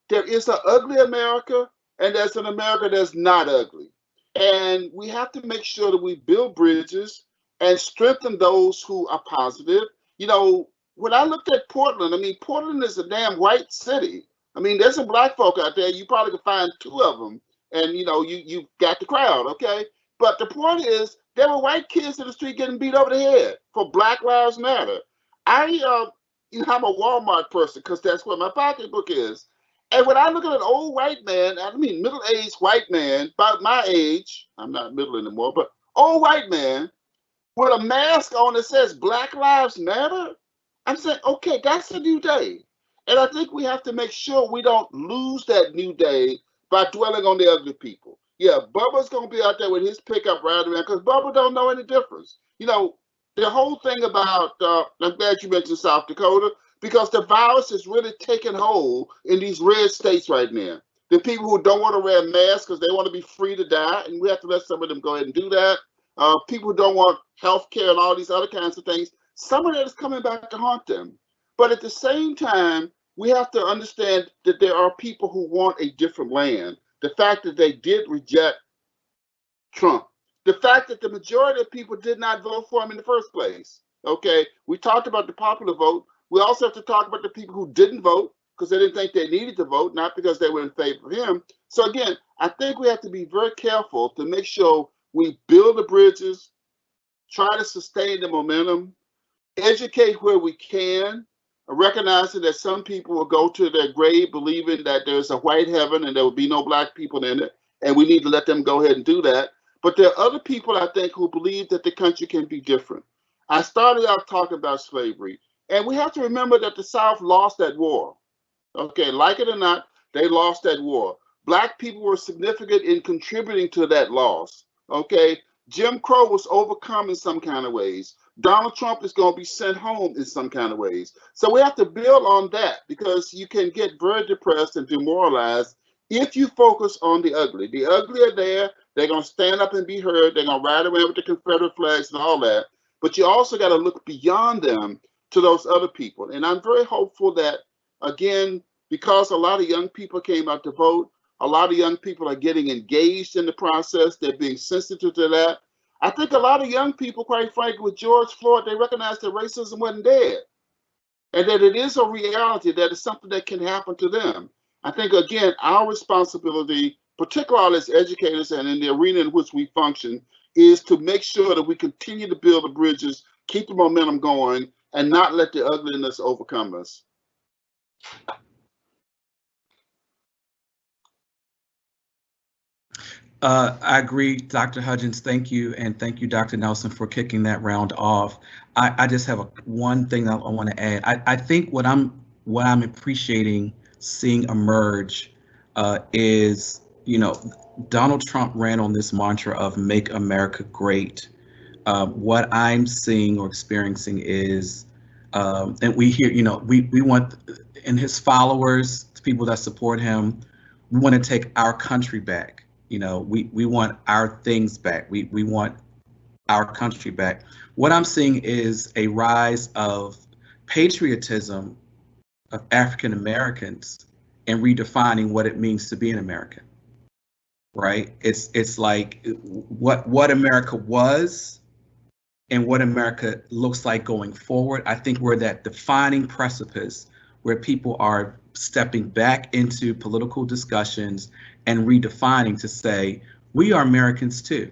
there is an ugly America and there's an America that's not ugly. And we have to make sure that we build bridges and strengthen those who are positive. You know, when I looked at Portland, I mean, Portland is a damn white city. I mean, there's some black folk out there. You probably could find 2 of them. And, you know, you got the crowd, okay? But the point is, there were white kids in the street getting beat over the head for Black Lives Matter. I'm a Walmart person because that's where my pocketbook is. And when I look at an old white man, I mean middle-aged white man, about my age, I'm not middle anymore, but old white man with a mask on that says Black Lives Matter, I'm saying, okay, that's a new day. And I think we have to make sure we don't lose that new day by dwelling on the ugly people. Yeah, Bubba's going to be out there with his pickup riding around because Bubba don't know any difference. You know, the whole thing about, I'm glad you mentioned South Dakota, because the virus is really taking hold in these red states right now. The people who don't want to wear masks because they want to be free to die, and we have to let some of them go ahead and do that. People who don't want health care and all these other kinds of things, some of that is coming back to haunt them. But at the same time, we have to understand that there are people who want a different land. The fact that they did reject Trump, the fact that the majority of people did not vote for him in the first place. Okay, we talked about the popular vote. We also have to talk about the people who didn't vote because they didn't think they needed to vote, not because they were in favor of him. So again, I think we have to be very careful to make sure we build the bridges, try to sustain the momentum, educate where we can, recognizing that some people will go to their grave believing that there's a white heaven and there will be no black people in it, and we need to let them go ahead and do that. But there are other people, I think, who believe that the country can be different. I started out talking about slavery, and we have to remember that the South lost that war. Okay, like it or not, they lost that war. Black people were significant in contributing to that loss. Okay, Jim Crow was overcome in some kind of ways. Donald Trump is going to be sent home in some kind of ways. So we have to build on that because you can get very depressed and demoralized if you focus on the ugly. The ugly are there. They're going to stand up and be heard. They're going to ride around with the Confederate flags and all that. But you also got to look beyond them to those other people. And I'm very hopeful that, again, because a lot of young people came out to vote, a lot of young people are getting engaged in the process. They're being sensitive to that. I think a lot of young people, quite frankly, with George Floyd, they recognize that racism wasn't dead and that it is a reality, that it's something that can happen to them. I think, again, our responsibility, particularly as educators and in the arena in which we function, is to make sure that we continue to build the bridges, keep the momentum going, and not let the ugliness overcome us. I agree, Dr. Hudgins. Thank you. And thank you, Dr. Nelson, for kicking that round off. I just have one thing that I want to add. I think what I'm appreciating seeing emerge is, you know, Donald Trump ran on this mantra of make America great. What I'm seeing or experiencing is, and we hear, you know, we want, and his followers, people that support him, we want to take our country back. You know, we want our things back. We want our country back. What I'm seeing is a rise of patriotism of African Americans and redefining what it means to be an American. Right? It's like what America was and what America looks like going forward. I think we're at that defining precipice where people are stepping back into political discussions and redefining to say, we are Americans too.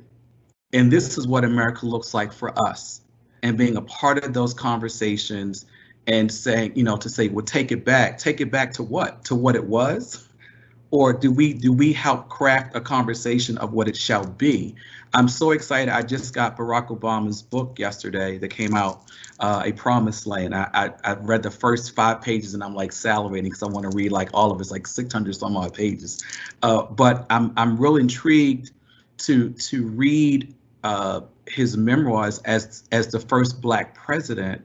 And this is what America looks like for us. And being a part of those conversations and saying, to say, well, take it back to what? To what it was? Or do we help craft a conversation of what it shall be? I'm so excited. I just got Barack Obama's book yesterday that came out, A Promised Land. I read the first 5 pages and I'm like salivating because I want to read like all of it. It's like 600 some odd pages. But I'm real intrigued to read his memoirs as the first Black president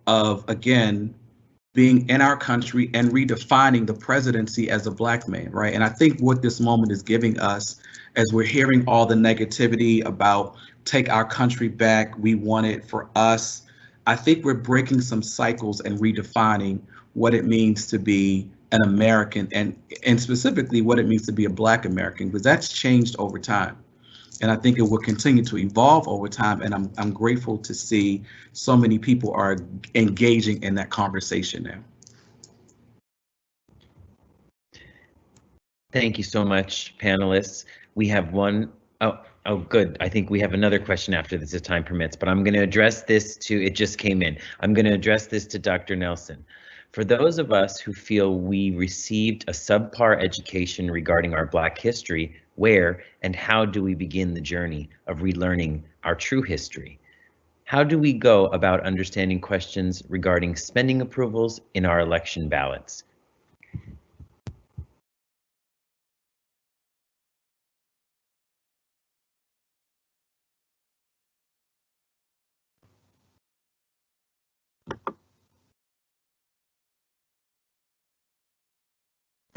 of, again, being in our country and redefining the presidency as a Black man, right? And I think what this moment is giving us, as we're hearing all the negativity about take our country back, we want it for us, I think we're breaking some cycles and redefining what it means to be an American and specifically what it means to be a Black American, because that's changed over time. And I think it will continue to evolve over time. And I'm grateful to see so many people are engaging in that conversation now. Thank you so much, panelists. We have one, oh, good. I think we have another question after this if time permits, but I'm going to address this to, it just came in. I'm going to address this to Dr. Nelson. For those of us who feel we received a subpar education regarding our Black history, where and how do we begin the journey of relearning our true history? How do we go about understanding questions regarding spending approvals in our election ballots?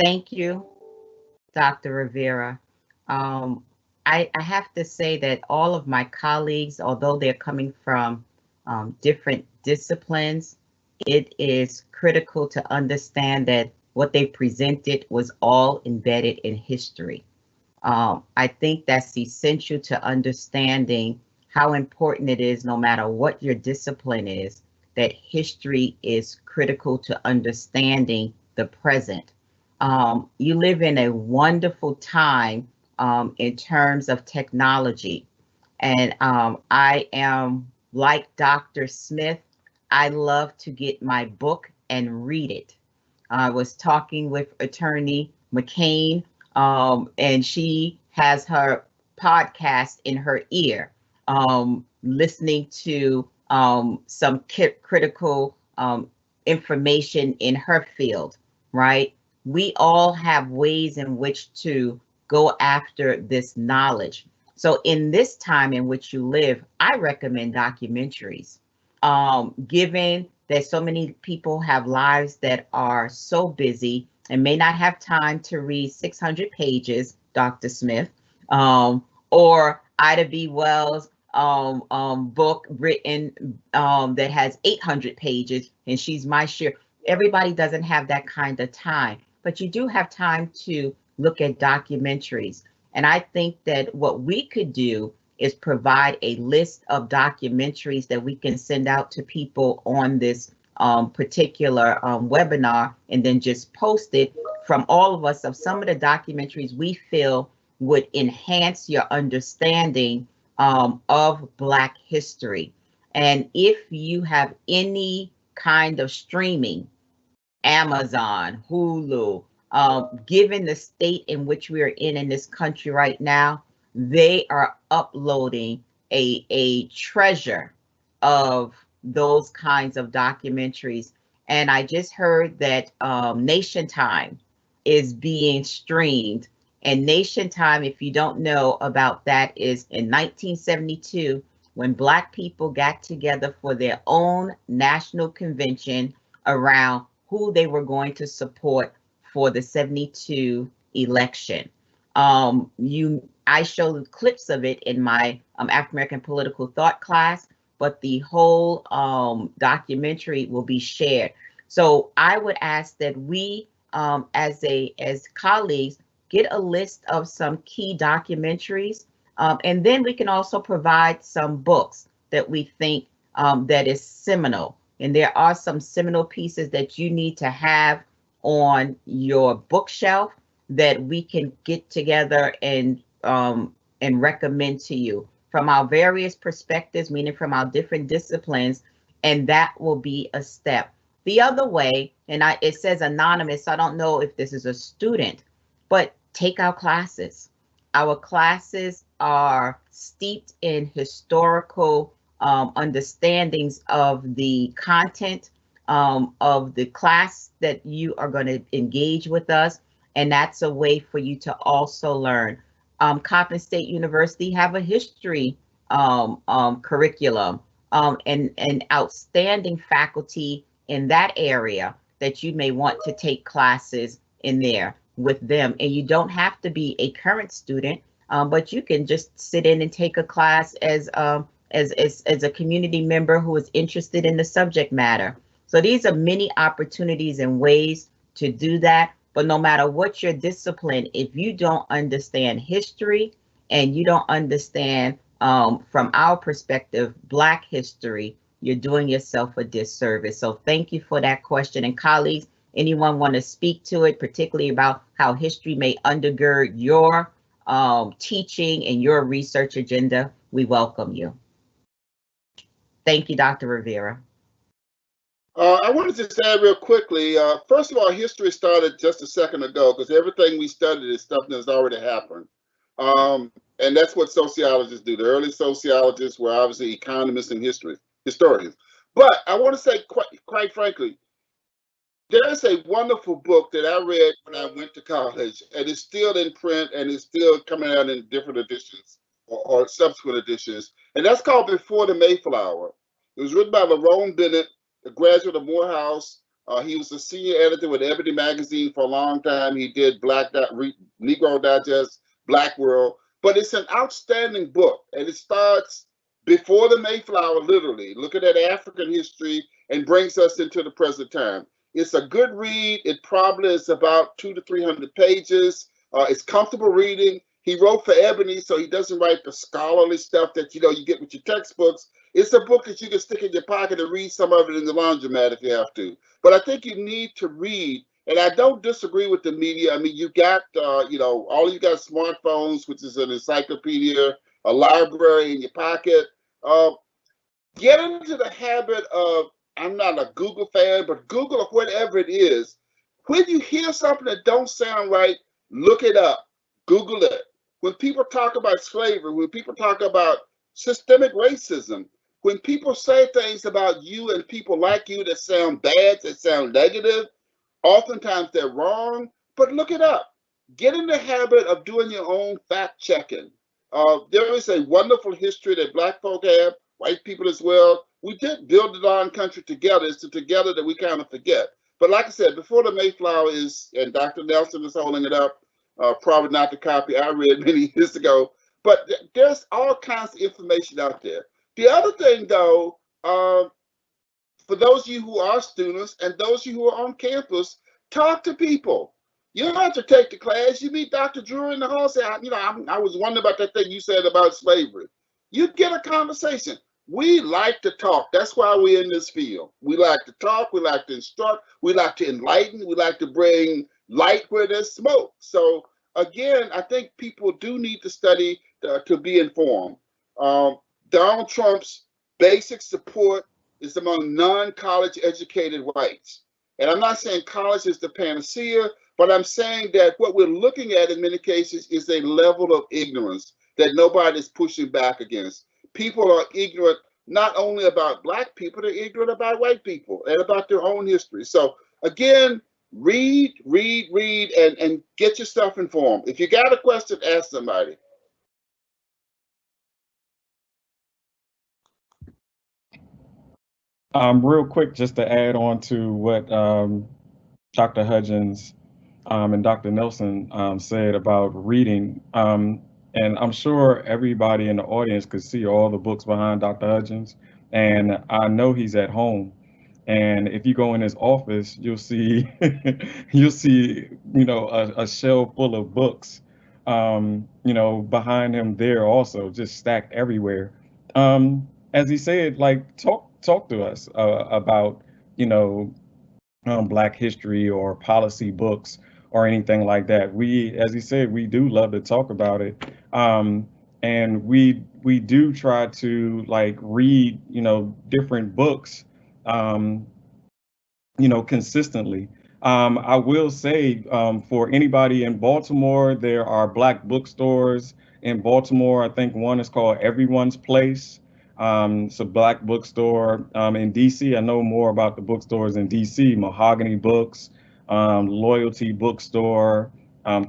Thank you, Dr. Rivera. I have to say that all of my colleagues, although they're coming from different disciplines, it is critical to understand that what they presented was all embedded in history. I think that's essential to understanding how important it is, no matter what your discipline is, that history is critical to understanding the present. You live in a wonderful time in terms of technology. And I am like Dr. Smith. I love to get my book and read it. I was talking with Attorney McCain, and she has her podcast in her ear, listening to some critical information in her field, right? We all have ways in which to go after this knowledge. So in this time in which you live, I recommend documentaries. Given that so many people have lives that are so busy and may not have time to read 600 pages, Dr. Smith, or Ida B. Wells' book written that has 800 pages, and she's my share. Everybody doesn't have that kind of time, but you do have time to look at documentaries. And I think that what we could do is provide a list of documentaries that we can send out to people on this particular webinar, and then just post it from all of us of some of the documentaries we feel would enhance your understanding of Black history. And if you have any kind of streaming, Amazon, Hulu, given the state in which we are in this country right now, they are uploading a treasure of those kinds of documentaries. And I just heard that Nation Time is being streamed. And Nation Time, if you don't know about that, is in 1972, when Black people got together for their own national convention around who they were going to support for the 72 election. I showed clips of it in my African American political thought class, but the whole documentary will be shared. So I would ask that we, as colleagues, get a list of some key documentaries, and then we can also provide some books that we think that is seminal And there are some seminal pieces that you need to have on your bookshelf that we can get together and recommend to you from our various perspectives, meaning from our different disciplines, and that will be a step. The other way, and it says anonymous, so I don't know if this is a student, but take our classes. Our classes are steeped in historical understandings of the content of the class that you are going to engage with us, and that's a way for you to also learn. Coppin State University have a history curriculum and outstanding faculty in that area that you may want to take classes in there with them. And you don't have to be a current student, but you can just sit in and take a class as a community member who is interested in the subject matter. So these are many opportunities and ways to do that. But no matter what your discipline, if you don't understand history and you don't understand, from our perspective, Black history, you're doing yourself a disservice. So thank you for that question. And colleagues, anyone want to speak to it, particularly about how history may undergird your teaching and your research agenda, we welcome you. Thank you, Dr. Rivera. I wanted to say real quickly, first of all, history started just a second ago because everything we studied is stuff that's already happened. And that's what sociologists do. The early sociologists were obviously economists and historians. But I want to say, quite frankly, there is a wonderful book that I read when I went to college, and it's still in print and it's still coming out in different editions or subsequent editions. And that's called Before the Mayflower. It was written by Lerone Bennett, a graduate of Morehouse. He was a senior editor with Ebony Magazine for a long time. He did Negro Digest, Black World. But it's an outstanding book, and it starts before the Mayflower, literally, looking at African history and brings us into the present time. It's a good read. It probably is about 200 to 300 pages. It's comfortable reading. He wrote for Ebony, so he doesn't write the scholarly stuff that you get with your textbooks. It's a book that you can stick in your pocket and read some of it in the laundromat if you have to. But I think you need to read, and I don't disagree with the media. I mean, you got, all you got smartphones, which is an encyclopedia, a library in your pocket. Get into the habit of, I'm not a Google fan, but Google or whatever it is. When you hear something that don't sound right, look it up, Google it. When people talk about slavery, when people talk about systemic racism, when people say things about you and people like you that sound bad, that sound negative, oftentimes they're wrong, but look it up. Get in the habit of doing your own fact checking. There is a wonderful history that Black folk have, white people as well. We did build the darn country together. It's the together that we kind of forget. But like I said, Before the Mayflower is, and Dr. Nelson is holding it up, probably not the copy I read many years ago, but there's all kinds of information out there. The other thing, though, for those of you who are students and those of you who are on campus, talk to people. You don't have to take the class. You meet Dr. Drury in the hall, say, I was wondering about that thing you said about slavery. You get a conversation. We like to talk. That's why we're in this field. We like to talk. We like to instruct. We like to enlighten. We like to bring light where there's smoke. So again, I think people do need to study to be informed. Donald Trump's basic support is among non-college educated whites. And I'm not saying college is the panacea, but I'm saying that what we're looking at in many cases is a level of ignorance that nobody's pushing back against. People are ignorant not only about Black people, they're ignorant about white people and about their own history. So again, read, and get yourself informed. If you got a question, ask somebody. Real quick, just to add on to what Dr. Hudgins and Dr. Nelson said about reading. And I'm sure everybody in the audience could see all the books behind Dr. Hudgins, and I know he's at home. And if you go in his office, you'll see a shelf full of books, behind him there also, just stacked everywhere. As he said, like talk talk to us about, you know, Black history or policy books or anything like that. We, as you said, we do love to talk about it. And we do try to like read, you know, different books, you know, consistently. I will say, for anybody in Baltimore, there are Black bookstores in Baltimore. I think one is called Everyone's Place. It's a Black bookstore. In DC, I know more about the bookstores in DC. Mahogany Books, Loyalty Bookstore,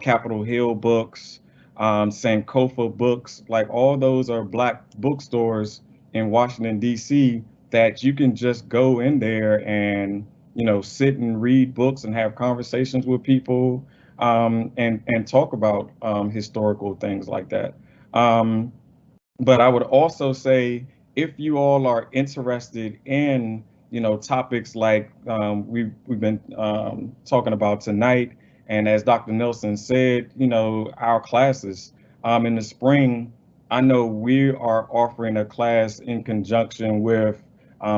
Capitol Hill Books, Sankofa Books. Like all those are Black bookstores in Washington, DC, that you can just go in there and, you know, sit and read books and have conversations with people, and talk about historical things like that. But I would also say, if you all are interested in, you know, topics like we've been talking about tonight, and as Dr. Nelson said, you know, our classes in the spring, I know we are offering a class in conjunction with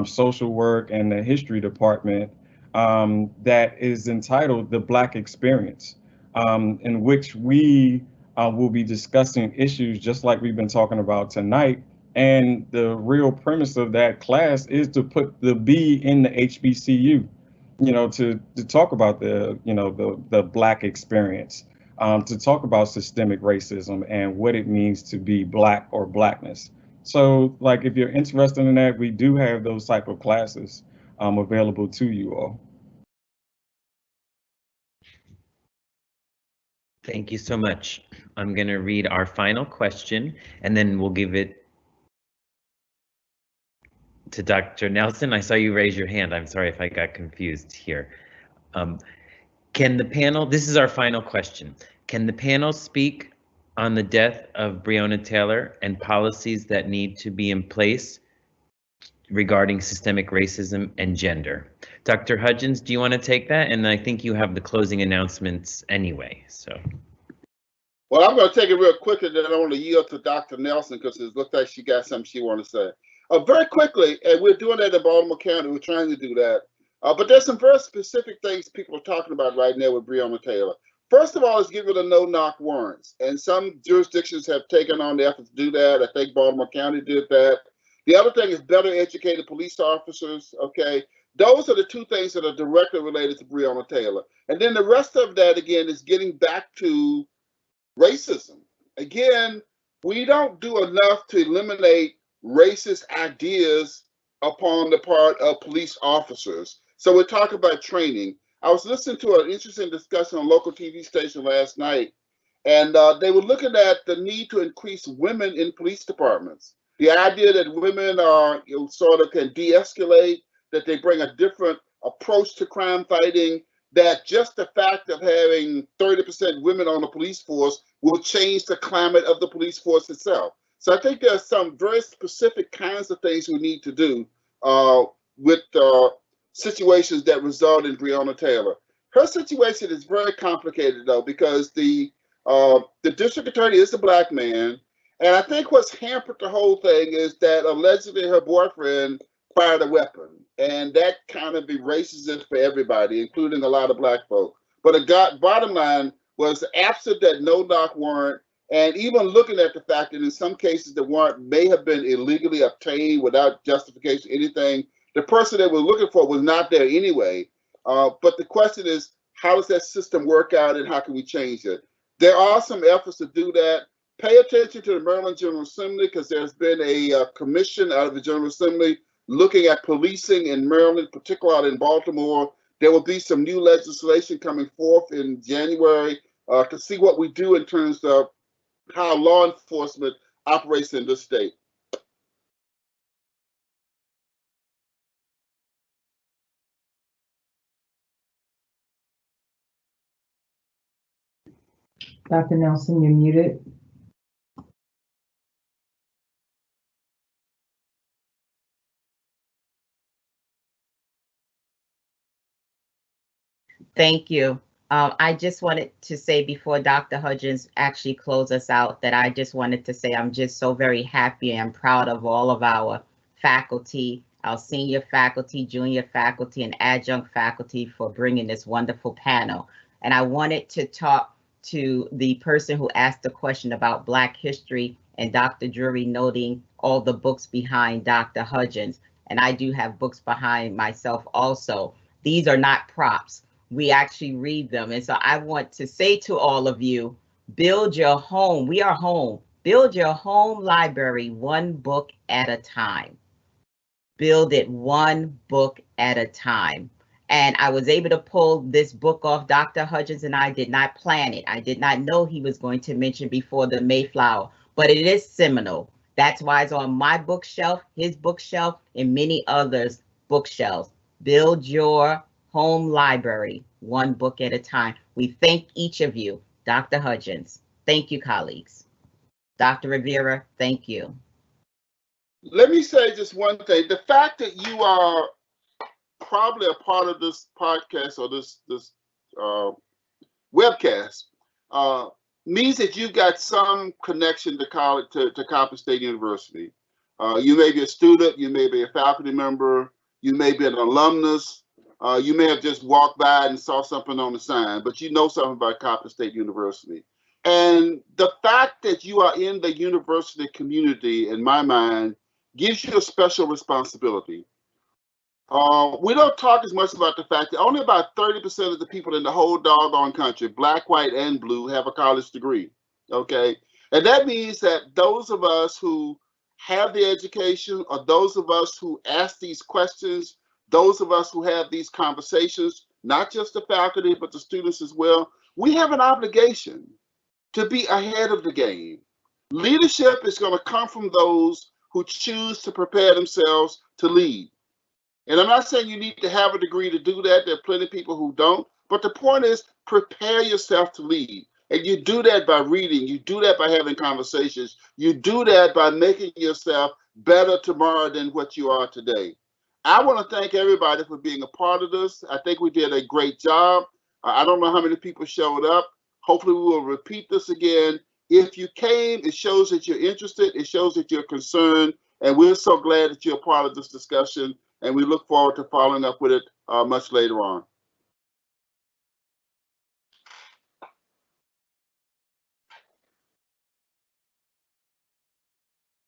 social work and the history department, that is entitled The Black Experience, in which we will be discussing issues just like we've been talking about tonight. And the real premise of that class is to put the B in the HBCU, you know, to talk about the, you know, the Black experience, to talk about systemic racism and what it means to be Black or Blackness. So, like, if you're interested in that, we do have those type of classes available to you all. Thank you so much. I'm going to read our final question, and then we'll give it to Dr. Nelson. I saw you raise your hand. I'm sorry if I got confused here. Can the panel, this is our final question. Can the panel speak on the death of Breonna Taylor and policies that need to be in place regarding systemic racism and gender? Dr. Hudgins, do you want to take that? And I think you have the closing announcements anyway, so. Well, I'm going to take it real quickly, then I want to yield to Dr. Nelson because it looks like she got something she wants to say. Very quickly, and we're doing that in Baltimore County, we're trying to do that. But there's some very specific things people are talking about right now with Breonna Taylor. First of all, is get rid of no-knock warrants. And some jurisdictions have taken on the effort to do that. I think Baltimore County did that. The other thing is better educated police officers, okay? Those are the two things that are directly related to Breonna Taylor. And then the rest of that, again, is getting back to racism. Again, we don't do enough to eliminate racist ideas upon the part of police officers. So we're talking about training. I was listening to an interesting discussion on a local TV station last night, and they were looking at the need to increase women in police departments. The idea that women are, you know, sort of can de-escalate, that they bring a different approach to crime fighting, that just the fact of having 30% women on the police force will change the climate of the police force itself. So I think there's some very specific kinds of things we need to do with situations that result in Breonna Taylor. Her situation is very complicated though, because the district attorney is a Black man. And I think what's hampered the whole thing is that allegedly her boyfriend fired a weapon. And that kind of erases it for everybody, including a lot of Black folk. But the bottom line was absent that no-knock warrant, and even looking at the fact that in some cases the warrant may have been illegally obtained without justification, anything, the person that we're looking for was not there anyway. But the question is, how does that system work out and how can we change it? There are some efforts to do that. Pay attention to the Maryland General Assembly, because there's been a commission out of the General Assembly looking at policing in Maryland, particularly out in Baltimore. There will be some new legislation coming forth in January to see what we do in terms of how law enforcement operates in this state. Dr. Nelson, you're muted. Thank you. I just wanted to say before Dr. Hudgins actually close us out that I just wanted to say I'm just so very happy and proud of all of our faculty, our senior faculty, junior faculty, and adjunct faculty for bringing this wonderful panel. And I wanted to talk to the person who asked the question about Black history and Dr. Drury noting all the books behind Dr. Hudgins. And I do have books behind myself also. These are not props. We actually read them. And so I want to say to all of you, build your home. We are home. Build your home library one book at a time. Build it one book at a time. And I was able to pull this book off. Dr. Hudgins and I did not plan it. I did not know he was going to mention Before the Mayflower, but it is seminal. That's why it's on my bookshelf, his bookshelf, and many others' bookshelves. Build your home library one book at a time. We thank each of you. Dr. Hudgins, thank you, colleagues. Dr. Rivera, thank you. Let me say just one thing. The fact that you are probably a part of this podcast or this webcast means that you've got some connection to college, to Coppin State University. You may be a student, you may be a faculty member, you may be an alumnus, you may have just walked by and saw something on the sign, but you know something about Coppin State University. And the fact that you are in the university community, in my mind, gives you a special responsibility. We don't talk as much about the fact that only about 30% of the people in the whole doggone country, black, white, and blue, have a college degree, okay? And that means that those of us who have the education, or those of us who ask these questions, those of us who have these conversations, not just the faculty, but the students as well, we have an obligation to be ahead of the game. Leadership is going to come from those who choose to prepare themselves to lead. And I'm not saying you need to have a degree to do that. There are plenty of people who don't. But the point is, prepare yourself to lead. And you do that by reading. You do that by having conversations. You do that by making yourself better tomorrow than what you are today. I want to thank everybody for being a part of this. I think we did a great job. I don't know how many people showed up. Hopefully we will repeat this again. If you came, it shows that you're interested. It shows that you're concerned. And we're so glad that you're a part of this discussion. And we look forward to following up with it much later on.